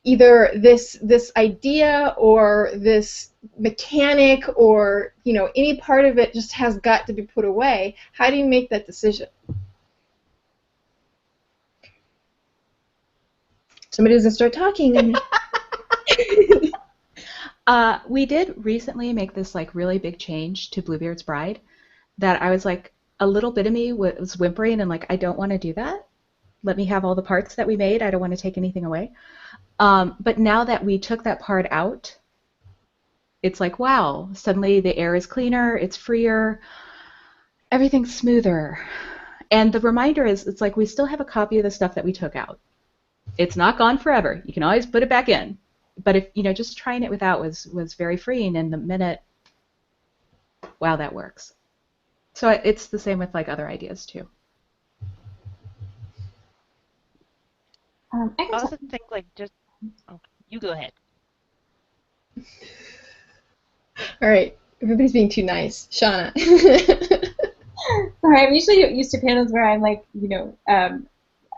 either this idea or this mechanic or, you know, any part of it just has got to be put away? How do you make that decision? Somebody doesn't start talking. We did recently make this, like, really big change to Bluebeard's Bride that I was like, a little bit of me was whimpering and like, I don't want to do that. Let me have all the parts that we made. I don't want to take anything away. But now that we took that part out, it's like, wow, suddenly the air is cleaner, it's freer, everything's smoother. And the reminder is, it's like we still have a copy of the stuff that we took out. It's not gone forever. You can always put it back in. But if, you know, just trying it without was very freeing, and the minute, wow, that works. So it's the same with, like, other ideas too. I also think, like, just, oh, you go ahead. All right, everybody's being too nice. Shauna. Sorry, I'm usually used to panels where I'm like, you know,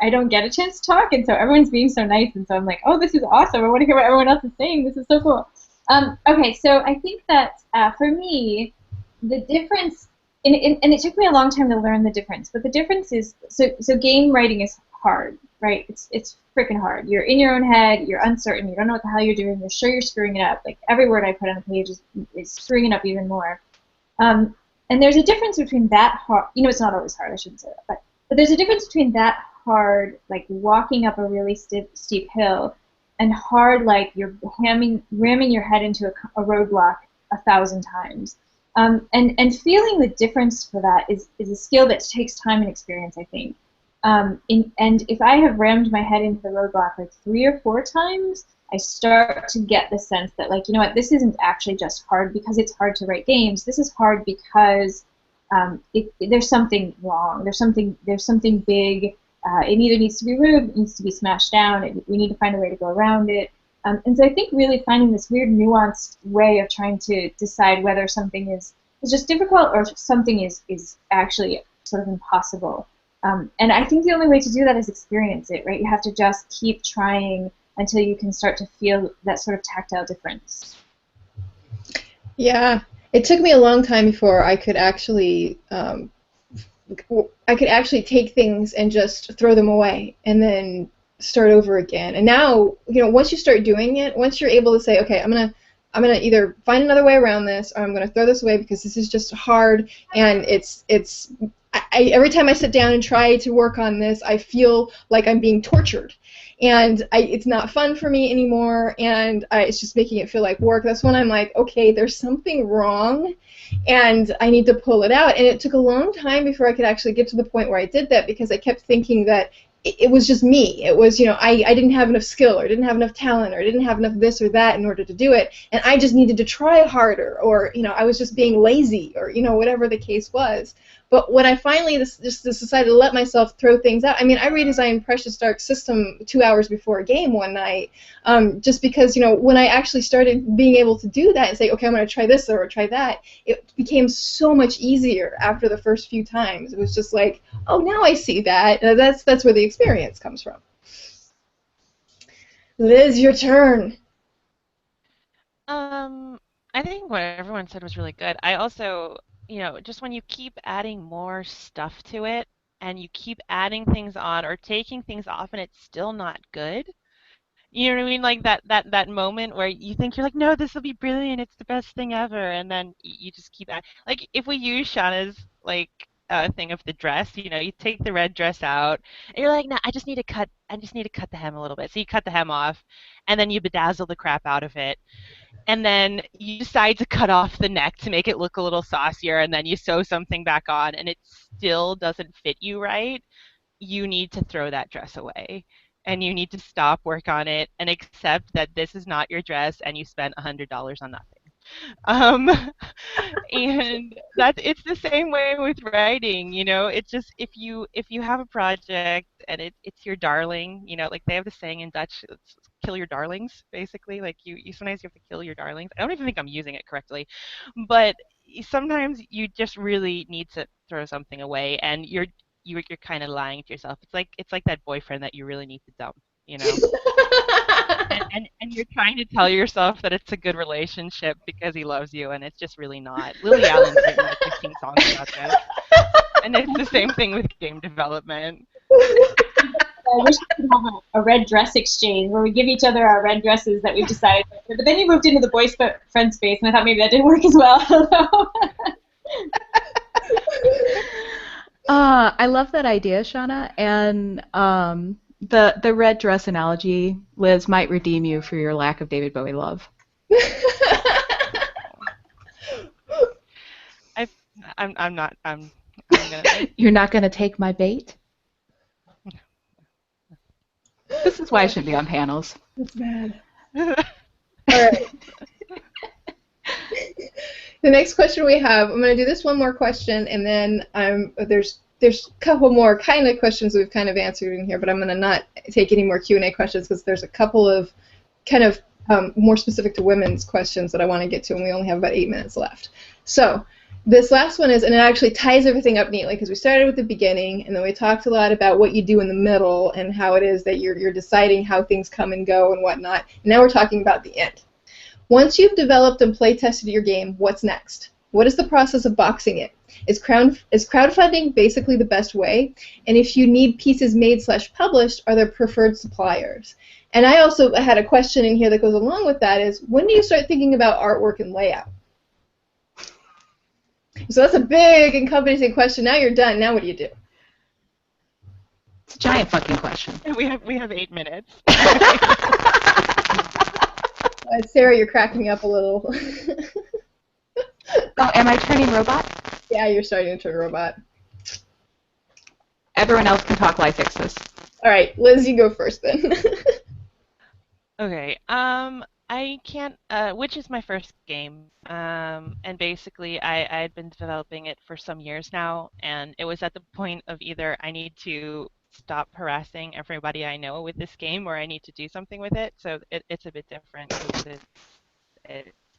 I don't get a chance to talk, and so everyone's being so nice, and so I'm like, oh, this is awesome. I want to hear what everyone else is saying. This is so cool. Okay, so I think that for me, the difference, and it took me a long time to learn the difference, but the difference is, so game writing is hard, right? It's freaking hard. You're in your own head, you're uncertain, you don't know what the hell you're doing, you're sure you're screwing it up. Like, every word I put on a page is screwing it up even more. And there's a difference between that hard, you know, it's not always hard, I shouldn't say that, but there's a difference between that hard, like walking up a really steep hill, and hard, like you're ramming your head into a roadblock 1,000 times. And feeling the difference for that is a skill that takes time and experience, I think. And if I have rammed my head into the roadblock like 3 or 4 times, I start to get the sense that, like, you know what, this isn't actually just hard because it's hard to write games. This is hard because there's something wrong. There's something big. It either needs to be removed, it needs to be smashed down. We need to find a way to go around it. And so I think really finding this weird nuanced way of trying to decide whether something is just difficult or something is actually sort of impossible. And I think the only way to do that is experience it, right? You have to just keep trying until you can start to feel that sort of tactile difference. Yeah, it took me a long time before I could actually take things and just throw them away and then start over again. And now, once you start doing it, once you're able to say, okay, I'm gonna either find another way around this, or I'm gonna throw this away because this is just hard, and every time I sit down and try to work on this, I feel like I'm being tortured, and it's not fun for me anymore, and it's just making it feel like work. That's when I'm like, okay, there's something wrong, and I need to pull it out. And it took a long time before I could actually get to the point where I did that, because I kept thinking that it was just me. It was, I didn't have enough skill, or didn't have enough talent, or didn't have enough this or that in order to do it, and I just needed to try harder, or, I was just being lazy, or, whatever the case was. But when I finally just decided to let myself throw things out, I mean, I redesigned Precious Dark System 2 hours before a game one night, just because, when I actually started being able to do that and say, okay, I'm going to try this or try that, it became so much easier after the first few times. It was just like, oh, now I see that. That's where the experience comes from. Liz, your turn. I think what everyone said was really good. I also, just when you keep adding more stuff to it and you keep adding things on or taking things off and it's still not good, you know what I mean? Like that moment where you think you're like, no, this will be brilliant, it's the best thing ever, and then you just keep adding. Like if we use Shauna's like thing of the dress, you take the red dress out, and you're like, no, I just need to cut the hem a little bit. So you cut the hem off, and then you bedazzle the crap out of it, and then you decide to cut off the neck to make it look a little saucier, and then you sew something back on, and it still doesn't fit you right. You need to throw that dress away. And you need to stop work on it and accept that this is not your dress and you spent $100 on nothing. Um, and it's the same way with writing, It's just if you have a project and it's your darling, like they have the saying in Dutch, it's kill your darlings, basically. Like you sometimes you have to kill your darlings. I don't even think I'm using it correctly, but sometimes you just really need to throw something away, and you're kind of lying to yourself. It's like that boyfriend that you really need to dump, you know? And you're trying to tell yourself that it's a good relationship because he loves you, and it's just really not. Lily Allen's written like 15 songs about this, and it's the same thing with game development. I wish we could have a red dress exchange where we give each other our red dresses that we've decided. But then you moved into the friend space, and I thought maybe that didn't work as well. I love that idea, Shauna, and the red dress analogy, Liz, might redeem you for your lack of David Bowie love. I'm not. I'm gonna. You're not gonna take my bait? This is why I shouldn't be on panels. That's bad. All right. The next question we have, I'm going to do this one more question, and then there's a couple more kind of questions we've kind of answered in here, but I'm going to not take any more Q&A questions because there's a couple of kind of more specific to women's questions that I want to get to, and we only have about 8 minutes left. So this last one is, and it actually ties everything up neatly because we started with the beginning, and then we talked a lot about what you do in the middle and how it is that you're deciding how things come and go and whatnot. And now we're talking about the end. Once you've developed and play-tested your game, what's next? What is the process of boxing it? Is crowdfunding basically the best way? And if you need pieces made/published, are there preferred suppliers? And I also had a question in here that goes along with that is, when do you start thinking about artwork and layout? So that's a big encompassing question. Now you're done. Now what do you do? It's a giant fucking question. We have 8 minutes. Sarah, you're cracking me up a little. Oh, am I turning robot? Yeah, you're starting to turn robot. Everyone else can talk while I fix this. All right, Liz, you go first then. Okay. I can't. Which is my first game. And basically, I had been developing it for some years now, and it was at the point of either I need to stop harassing everybody I know with this game, or I need to do something with it. So it's a bit different because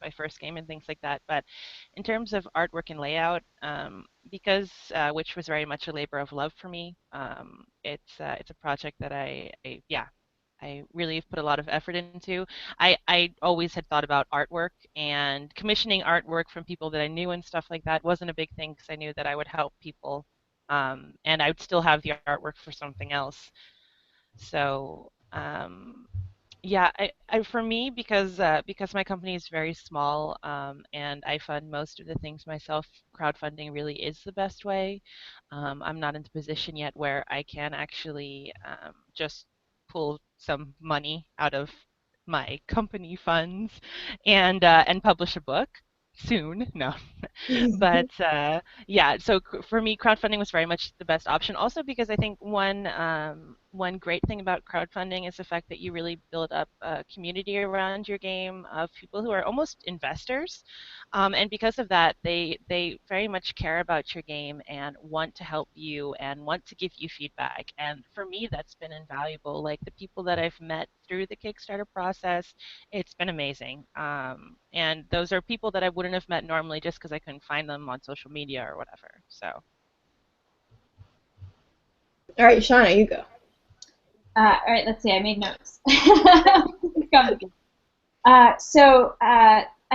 my first game and things like that. But in terms of artwork and layout, because which was very much a labor of love for me, it's a project that yeah, I really have put a lot of effort into. I always had thought about artwork, and commissioning artwork from people that I knew and stuff like that wasn't a big thing because I knew that I would help people, and I would still have the artwork for something else. So yeah, for me, because my company is very small, and I fund most of the things myself, crowdfunding really is the best way. I'm not in the position yet where I can actually just pull some money out of my company funds and publish a book soon. No, but yeah, so for me, crowdfunding was very much the best option. Also, because I think one great thing about crowdfunding is the fact that you really build up a community around your game of people who are almost investors, and because of that, they very much care about your game and want to help you and want to give you feedback. And for me, that's been invaluable. Like the people that I've met through the Kickstarter process, it's been amazing. And those are people that I wouldn't have met normally just because I couldn't find them on social media or whatever. So. All right, Shauna, you go. All right, let's see. I made notes. I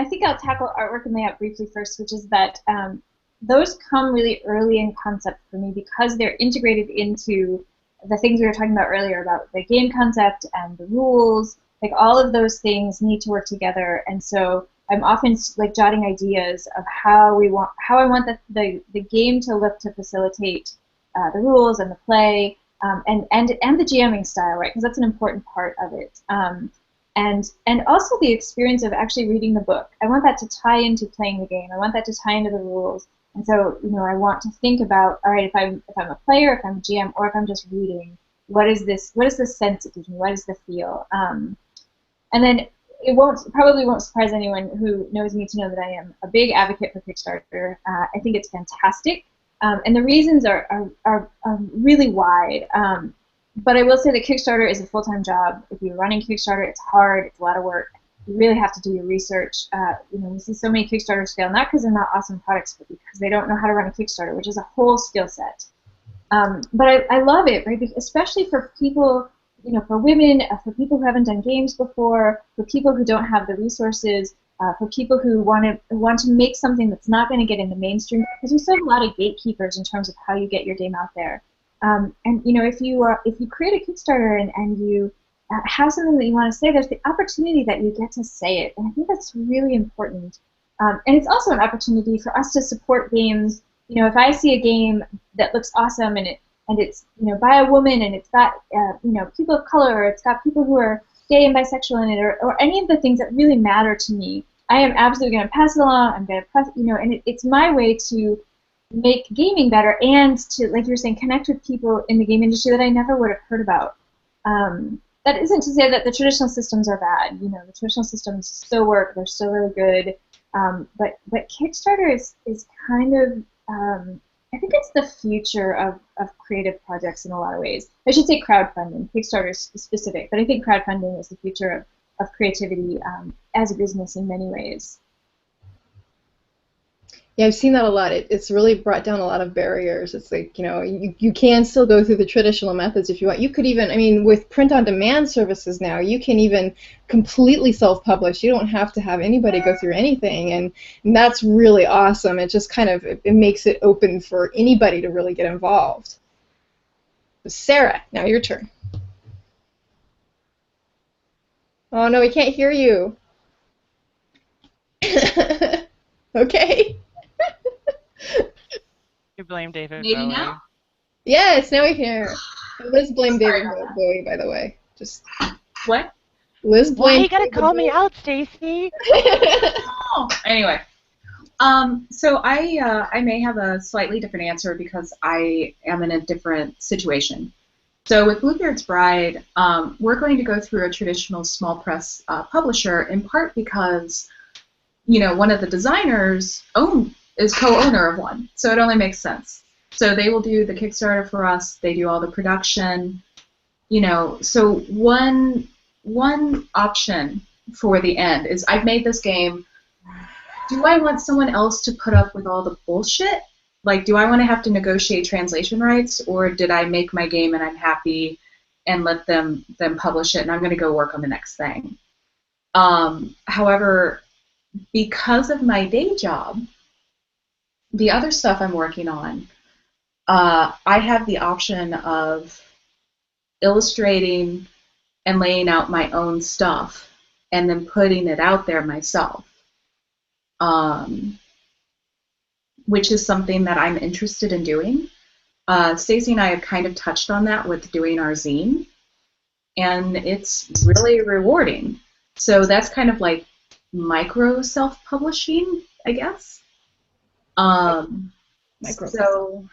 think I'll tackle artwork and layout briefly first, which is that those come really early in concept for me because they're integrated into the things we were talking about earlier about the game concept and the rules. Like all of those things need to work together, and so I'm often like jotting ideas of how I want the game to look to facilitate the rules and the play, and the GMing style, right? Because that's an important part of it. And also the experience of actually reading the book. I want that to tie into playing the game. I want that to tie into the rules. And so, I want to think about, all right, if I'm a player, if I'm a GM, or if I'm just reading, what is the sense it gives me? What is the feel? And then it probably won't surprise anyone who knows me to know that I am a big advocate for Kickstarter. I think it's fantastic, and the reasons are really wide. But I will say that Kickstarter is a full-time job. If you're running Kickstarter, it's hard. It's a lot of work. You really have to do your research. We see so many Kickstarters fail, not because they're not awesome products, but because they don't know how to run a Kickstarter, which is a whole skill set. But I love it, right? Especially for people, for women, for people who haven't done games before, for people who don't have the resources, for people who want to make something that's not going to get in the mainstream, because we still have a lot of gatekeepers in terms of how you get your game out there. And if you create a Kickstarter and you have something that you want to say, there's the opportunity that you get to say it, and I think that's really important. And it's also an opportunity for us to support games. If I see a game that looks awesome and it's by a woman and it's got people of color, or it's got people who are gay and bisexual in it, or any of the things that really matter to me, I am absolutely going to pass it along. I'm going to press, and it's my way to make gaming better and to, like you were saying, connect with people in the game industry that I never would have heard about. That isn't to say that the traditional systems are bad. The traditional systems still work. They're still really good. But Kickstarter is kind of, I think it's the future of creative projects in a lot of ways. I should say crowdfunding. Kickstarter is specific, but I think crowdfunding is the future of creativity as a business in many ways. Yeah, I've seen that a lot. It's really brought down a lot of barriers. It's like, you can still go through the traditional methods if you want. You could even, with print-on-demand services now, you can even completely self-publish. You don't have to have anybody go through anything, and that's really awesome. It just kind of, it makes it open for anybody to really get involved. Sarah, now your turn. Oh, no, we can't hear you. Okay. You blame David Maybe Bowie. now? Yes, now we can hear. Liz blamed David Bowie, by the way. Just What? Liz Why blamed. you gotta call me out, Stacy? Oh, anyway. So I may have a slightly different answer because I am in a different situation. So with Bluebeard's Bride, we're going to go through a traditional small press publisher, in part because one of the designers is co-owner of one, so it only makes sense. So they will do the Kickstarter for us. They do all the production. So one option for the end is I've made this game. do I want someone else to put up with all the bullshit? Like, do I want to have to negotiate translation rights, or did I make my game and I'm happy and let them publish it and I'm going to go work on the next thing? However, because of my day job, the other stuff I'm working on, I have the option of illustrating and laying out my own stuff and then putting it out there myself, which is something that I'm interested in doing. Stacey and I have kind of touched on that with doing our zine, and it's really rewarding. So that's kind of like micro self-publishing, I guess. Micro. So,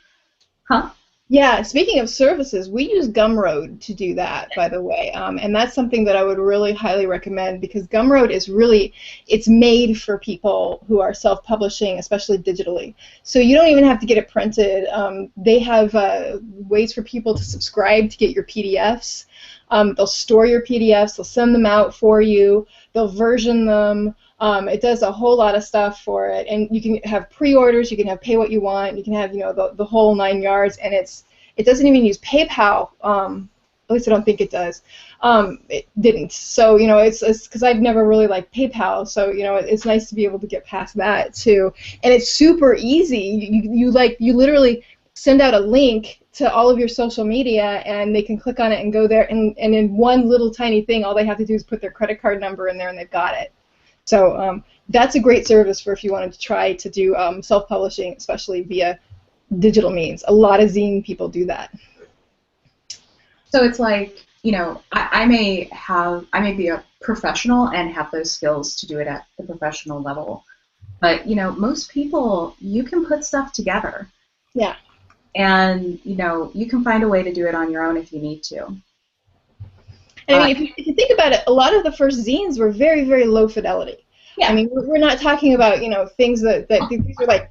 huh? Yeah, speaking of services, we use Gumroad to do that, by the way, and that's something that I would really highly recommend because Gumroad is really, it's made for people who are self-publishing, especially digitally. So you don't even have to get it printed. They have ways for people to subscribe to get your PDFs. They'll store your PDFs, they'll send them out for you, they'll version them. It does a whole lot of stuff for it, and you can have pre-orders, you can have pay what you want, you can have the whole 9 yards, and it doesn't even use PayPal. At least I don't think it does. It didn't. So it's because I've never really liked PayPal. So it's nice to be able to get past that too, and it's super easy. You literally send out a link to all of your social media, and they can click on it and go there, and in one little tiny thing, all they have to do is put their credit card number in there, and they've got it. So that's a great service for if you wanted to try to do self-publishing, especially via digital means. A lot of zine people do that. So it's like, I may be a professional and have those skills to do it at the professional level, but most people, you can put stuff together. Yeah. And you can find a way to do it on your own if you need to. And I mean, if you think about it, a lot of the first zines were very, very low fidelity. Yeah. I mean, we're not talking about things that these are like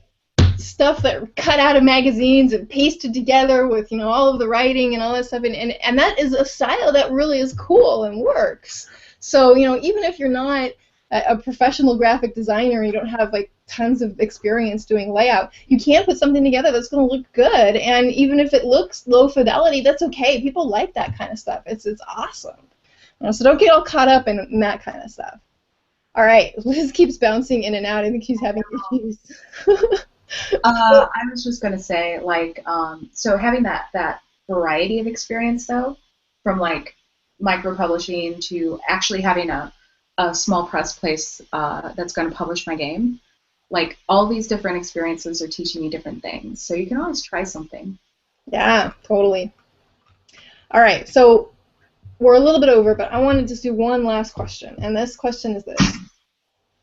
stuff that were cut out of magazines and pasted together with all of the writing and all that stuff, and that is a style that really is cool and works. So even if you're not a professional graphic designer and you don't have like tons of experience doing layout, you can put something together that's going to look good, and even if it looks low fidelity, that's okay. People like that kind of stuff. It's awesome. So don't get all caught up in that kind of stuff. All right, Liz keeps bouncing in and out. I think she's having issues. I was just going to say, so having that variety of experience, though, from like micro-publishing to actually having a small press place that's going to publish my game, like all these different experiences are teaching you different things. So you can always try something. Yeah, totally. All right, so we're a little bit over, but I want to just do one last question, and this question is this.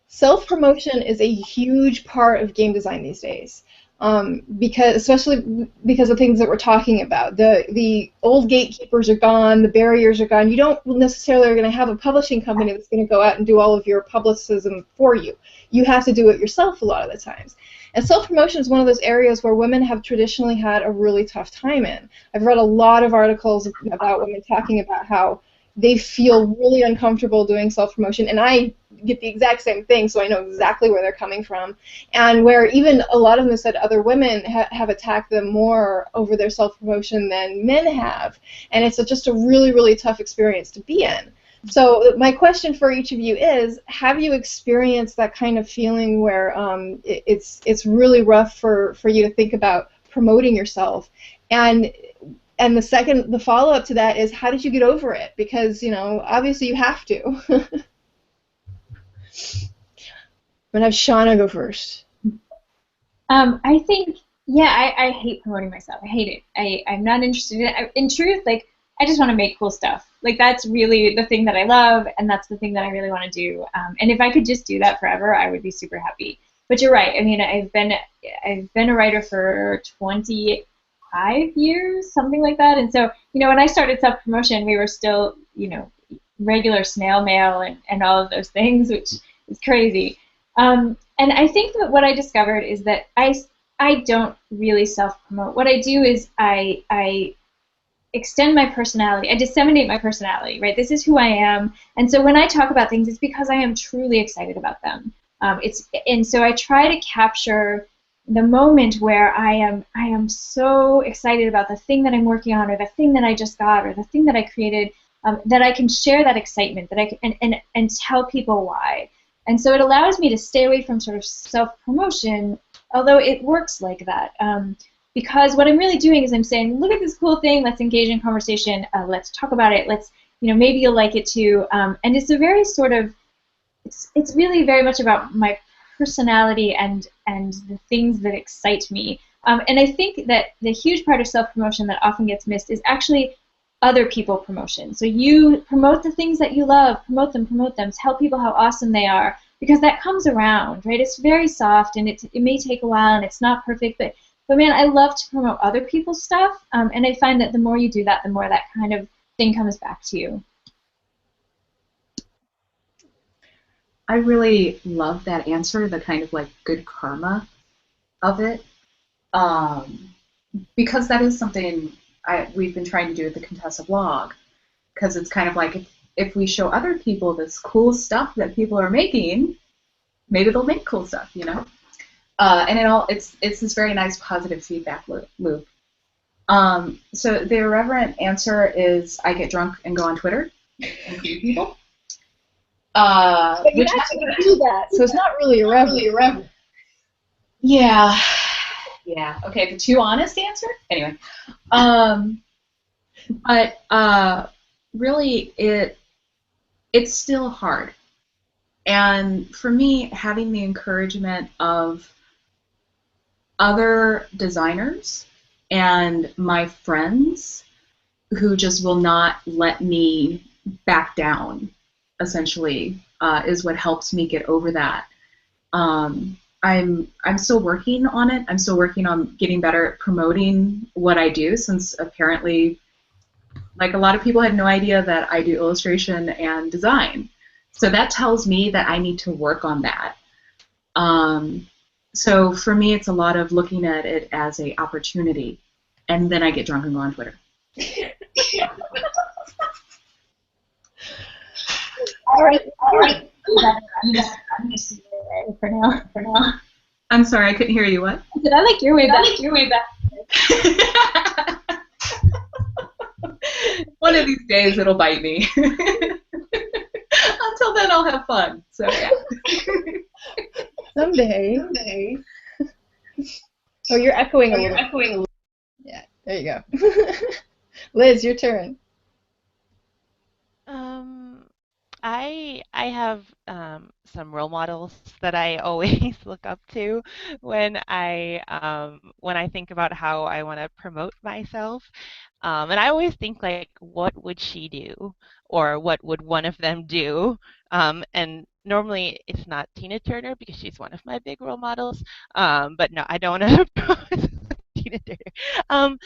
Self-promotion is a huge part of game design these days, especially because of things that we're talking about. The old gatekeepers are gone, the barriers are gone. You don't necessarily are going to have a publishing company that's going to go out and do all of your publicism for you. You have to do it yourself a lot of the times. And self-promotion is one of those areas where women have traditionally had a really tough time in. I've read a lot of articles about women talking about how they feel really uncomfortable doing self-promotion, and I get the exact same thing, so I know exactly where they're coming from, and where even a lot of them said other women have attacked them more over their self-promotion than men have, and it's just a really, really tough experience to be in. So my question for each of you is, have you experienced that kind of feeling where it's really rough for you to think about promoting yourself? And the follow-up to that is, how did you get over it? Because, obviously you have to. I'm going to have Shauna go first. I think, I hate promoting myself. I hate it. I'm not interested in it. In truth, I just want to make cool stuff. That's really the thing that I love, and that's the thing that I really want to do. And if I could just do that forever, I would be super happy. But you're right. I mean, I've been a writer for 25 years, something like that. And so, when I started self-promotion, we were still, regular snail mail and all of those things, which is crazy. And I think that what I discovered is that I don't really self-promote. What I do is I extend my personality. I disseminate my personality, right? This is who I am. And so when I talk about things, it's because I am truly excited about them. And so I try to capture the moment where I am so excited about the thing that I'm working on, or the thing that I just got, or the thing that I created, that I can share that excitement, that I can, and tell people why. And so it allows me to stay away from sort of self-promotion, although it works like that. Because what I'm really doing is I'm saying, look at this cool thing, let's engage in conversation, let's talk about it, let's, maybe you'll like it too. And it's a very sort of, it's really very much about my personality and the things that excite me. And I think that the huge part of self-promotion that often gets missed is actually other people promotion. So you promote the things that you love, promote them, tell people how awesome they are, because that comes around, right? It's very soft, and it may take a while, and it's not perfect, but man, I love to promote other people's stuff, and I find that the more you do that, the more that kind of thing comes back to you. I really love that answer, the kind of like good karma of it, because that is something we've been trying to do with the ConTessa blog, because it's kind of like if we show other people this cool stuff that people are making, maybe they'll make cool stuff, and it's this very nice positive feedback loop. So the irreverent answer is I get drunk and go on Twitter and create people. But you actually do that, so it's not really irreverent. Yeah. Okay, the too honest answer. Anyway, but really, it's still hard. And for me, having the encouragement of other designers and my friends who just will not let me back down, essentially, is what helps me get over that. I'm still working on it. I'm still working on getting better at promoting what I do, since apparently, like, a lot of people had no idea that I do illustration and design. So that tells me that I need to work on that. So for me, it's a lot of looking at it as an opportunity, and then I get drunk and go on Twitter. All right. For now. I'm sorry, I couldn't hear you. What? I like your way back. One of these days it'll bite me. Until then, I'll have fun. So yeah. Someday. Oh, you're echoing a little. Yeah, there you go. Liz, your turn. I have some role models that I always look up to when I think about how I want to promote myself. And I always think, like, what would she do, or what would one of them do? And normally it's not Tina Turner, because she's one of my big role models. But no, I don't want to promote Tina Turner.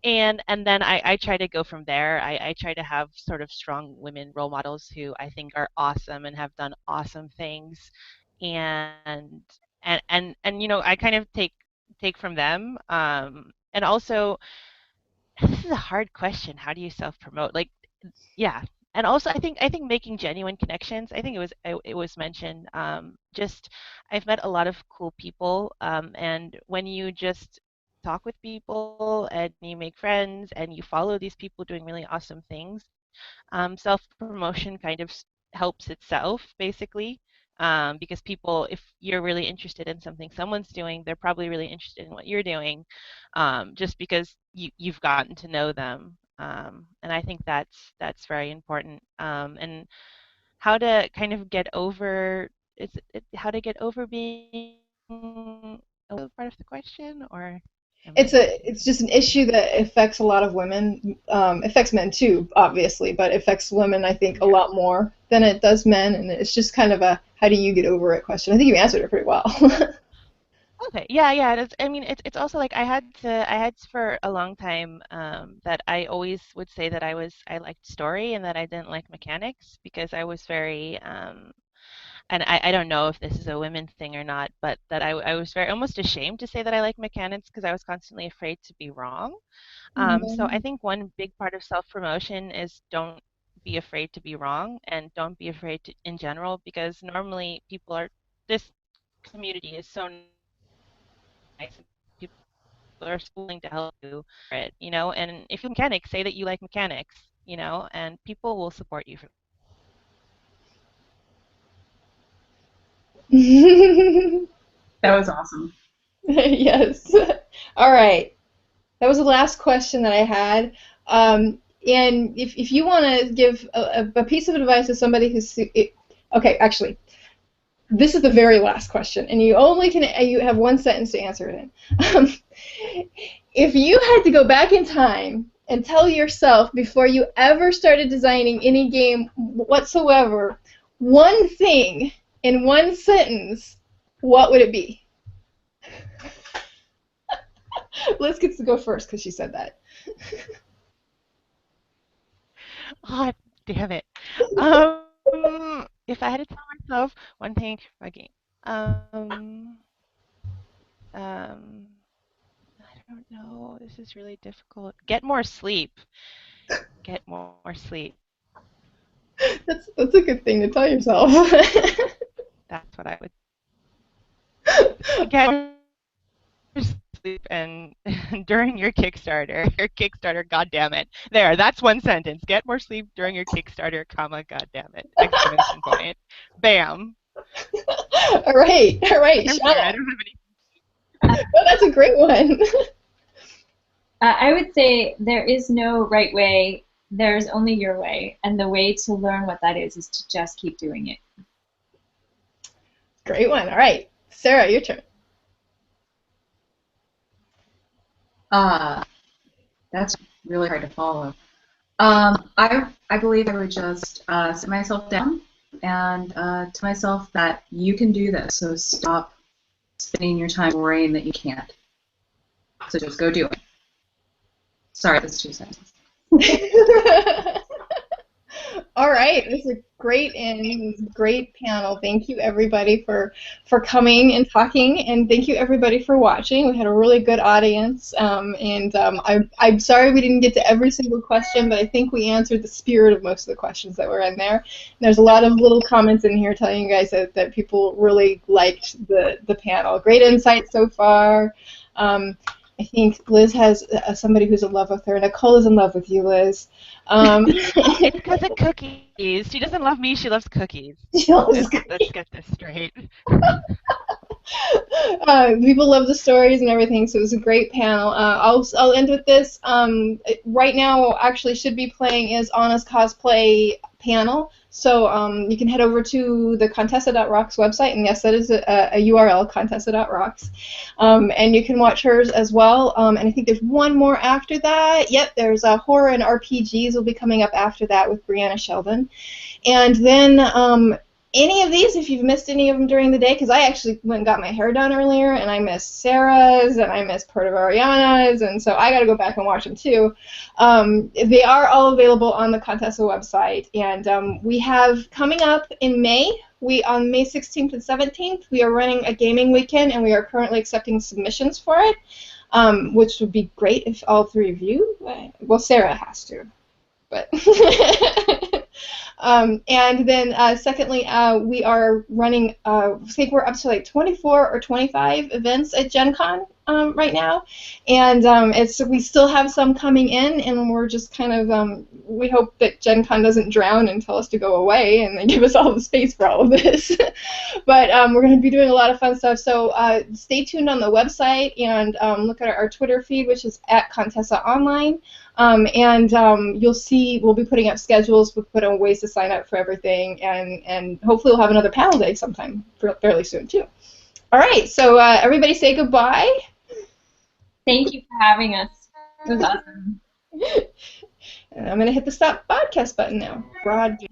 And then I try to go from there. I try to have sort of strong women role models who I think are awesome and have done awesome things, and I kind of take from them. And also, this is a hard question. How do you self-promote? Like, yeah. And also, I think making genuine connections. I think it was mentioned. Just I've met a lot of cool people, and when you just talk with people and you make friends and you follow these people doing really awesome things, self-promotion kind of helps itself, basically. Because people, if you're really interested in something someone's doing, they're probably really interested in what you're doing, just because you've gotten to know them. And I think that's very important. And how to kind of get over how to get over being a part of the question, or am I? It's just an issue that affects a lot of women. Affects men too, obviously, but affects women, I think, a lot more than it does men. And it's just kind of a how do you get over it question. I think you answered it pretty well. Okay, yeah. I mean, it's also like I had for a long time, that I always would say that I liked story and that I didn't like mechanics, because I was very and I don't know if this is a women thing or not, but that I was very almost ashamed to say that I like mechanics, because I was constantly afraid to be wrong. So I think one big part of self-promotion is don't be afraid to be wrong, and don't be afraid to, in general, because normally people are this community is so nice. And people are so willing to help you for it, you know. And if you like mechanics, say that you like mechanics, you know, and people will support you for That was awesome. Yes. All right. That was the last question that I had. And if you want to give a piece of advice to somebody who's okay, actually, this is the very last question, and you have one sentence to answer it in. If you had to go back in time and tell yourself before you ever started designing any game whatsoever, one thing in one sentence, what would it be? Liz gets to go first because she said that. oh, damn it. If I had to tell myself one thing for a game, um, I don't know. This is really difficult. Get more sleep. Get more sleep. That's a good thing to tell yourself. That's what I would get more sleep and during your Kickstarter, god damn it. There, that's one sentence. Get more sleep during your Kickstarter, comma, god damn it. Exclamation point. Bam. All right, I'm sorry, I Shauna. don't have any. Oh, that's a great one. I would say there is no right way. There's only your way, and the way to learn what that is to just keep doing it. Great one. All right, Sarah, your turn. That's really hard to follow. I believe I would just sit myself down and to myself that you can do this, so stop spending your time worrying that you can't. So just go do it. Sorry, that's 2 sentences. All right, this is a great end. This is a great panel. Thank you everybody for coming and talking, and thank you everybody for watching. We had a really good audience, I'm sorry we didn't get to every single question, but I think we answered the spirit of most of the questions that were in there. And there's a lot of little comments in here telling you guys that people really liked the panel. Great insight so far. I think Liz has somebody who's in love with her. Nicole is in love with you, Liz. It's because of cookies. She doesn't love me, she loves cookies. Let's get this straight. People love the stories and everything, so it was a great panel. I'll end with this. Right now, actually, should be playing is Anna's cosplay panel. So you can head over to the ConTessa.rocks website, and yes, that is a URL, ConTessa.rocks, and you can watch hers as well. And I think there's one more after that. Yep, there's horror and RPGs will be coming up after that with Brianna Sheldon, and then. Any of these, if you've missed any of them during the day, because I actually went and got my hair done earlier, and I missed Sarah's, and I missed part of Ariana's, and so I got to go back and watch them too. They are all available on the ConTessa website, and we have coming up in May, on May 16th and 17th, we are running a gaming weekend, and we are currently accepting submissions for it, which would be great if all three of you, well, Sarah has to, but... and then secondly, we are running, I think we're up to like 24 or 25 events at Gen Con right now, and we still have some coming in, and we're just kind of, we hope that Gen Con doesn't drown and tell us to go away, and they give us all the space for all of this. But we're going to be doing a lot of fun stuff, so stay tuned on the website, and look at our Twitter feed, which is at ConTessa Online. You'll see we'll be putting up schedules, we'll put on ways to sign up for everything, and hopefully we'll have another panel day sometime fairly soon too. All right, so everybody say goodbye. Thank you for having us. It was awesome. And I'm going to hit the stop broadcast button now. Broadcast.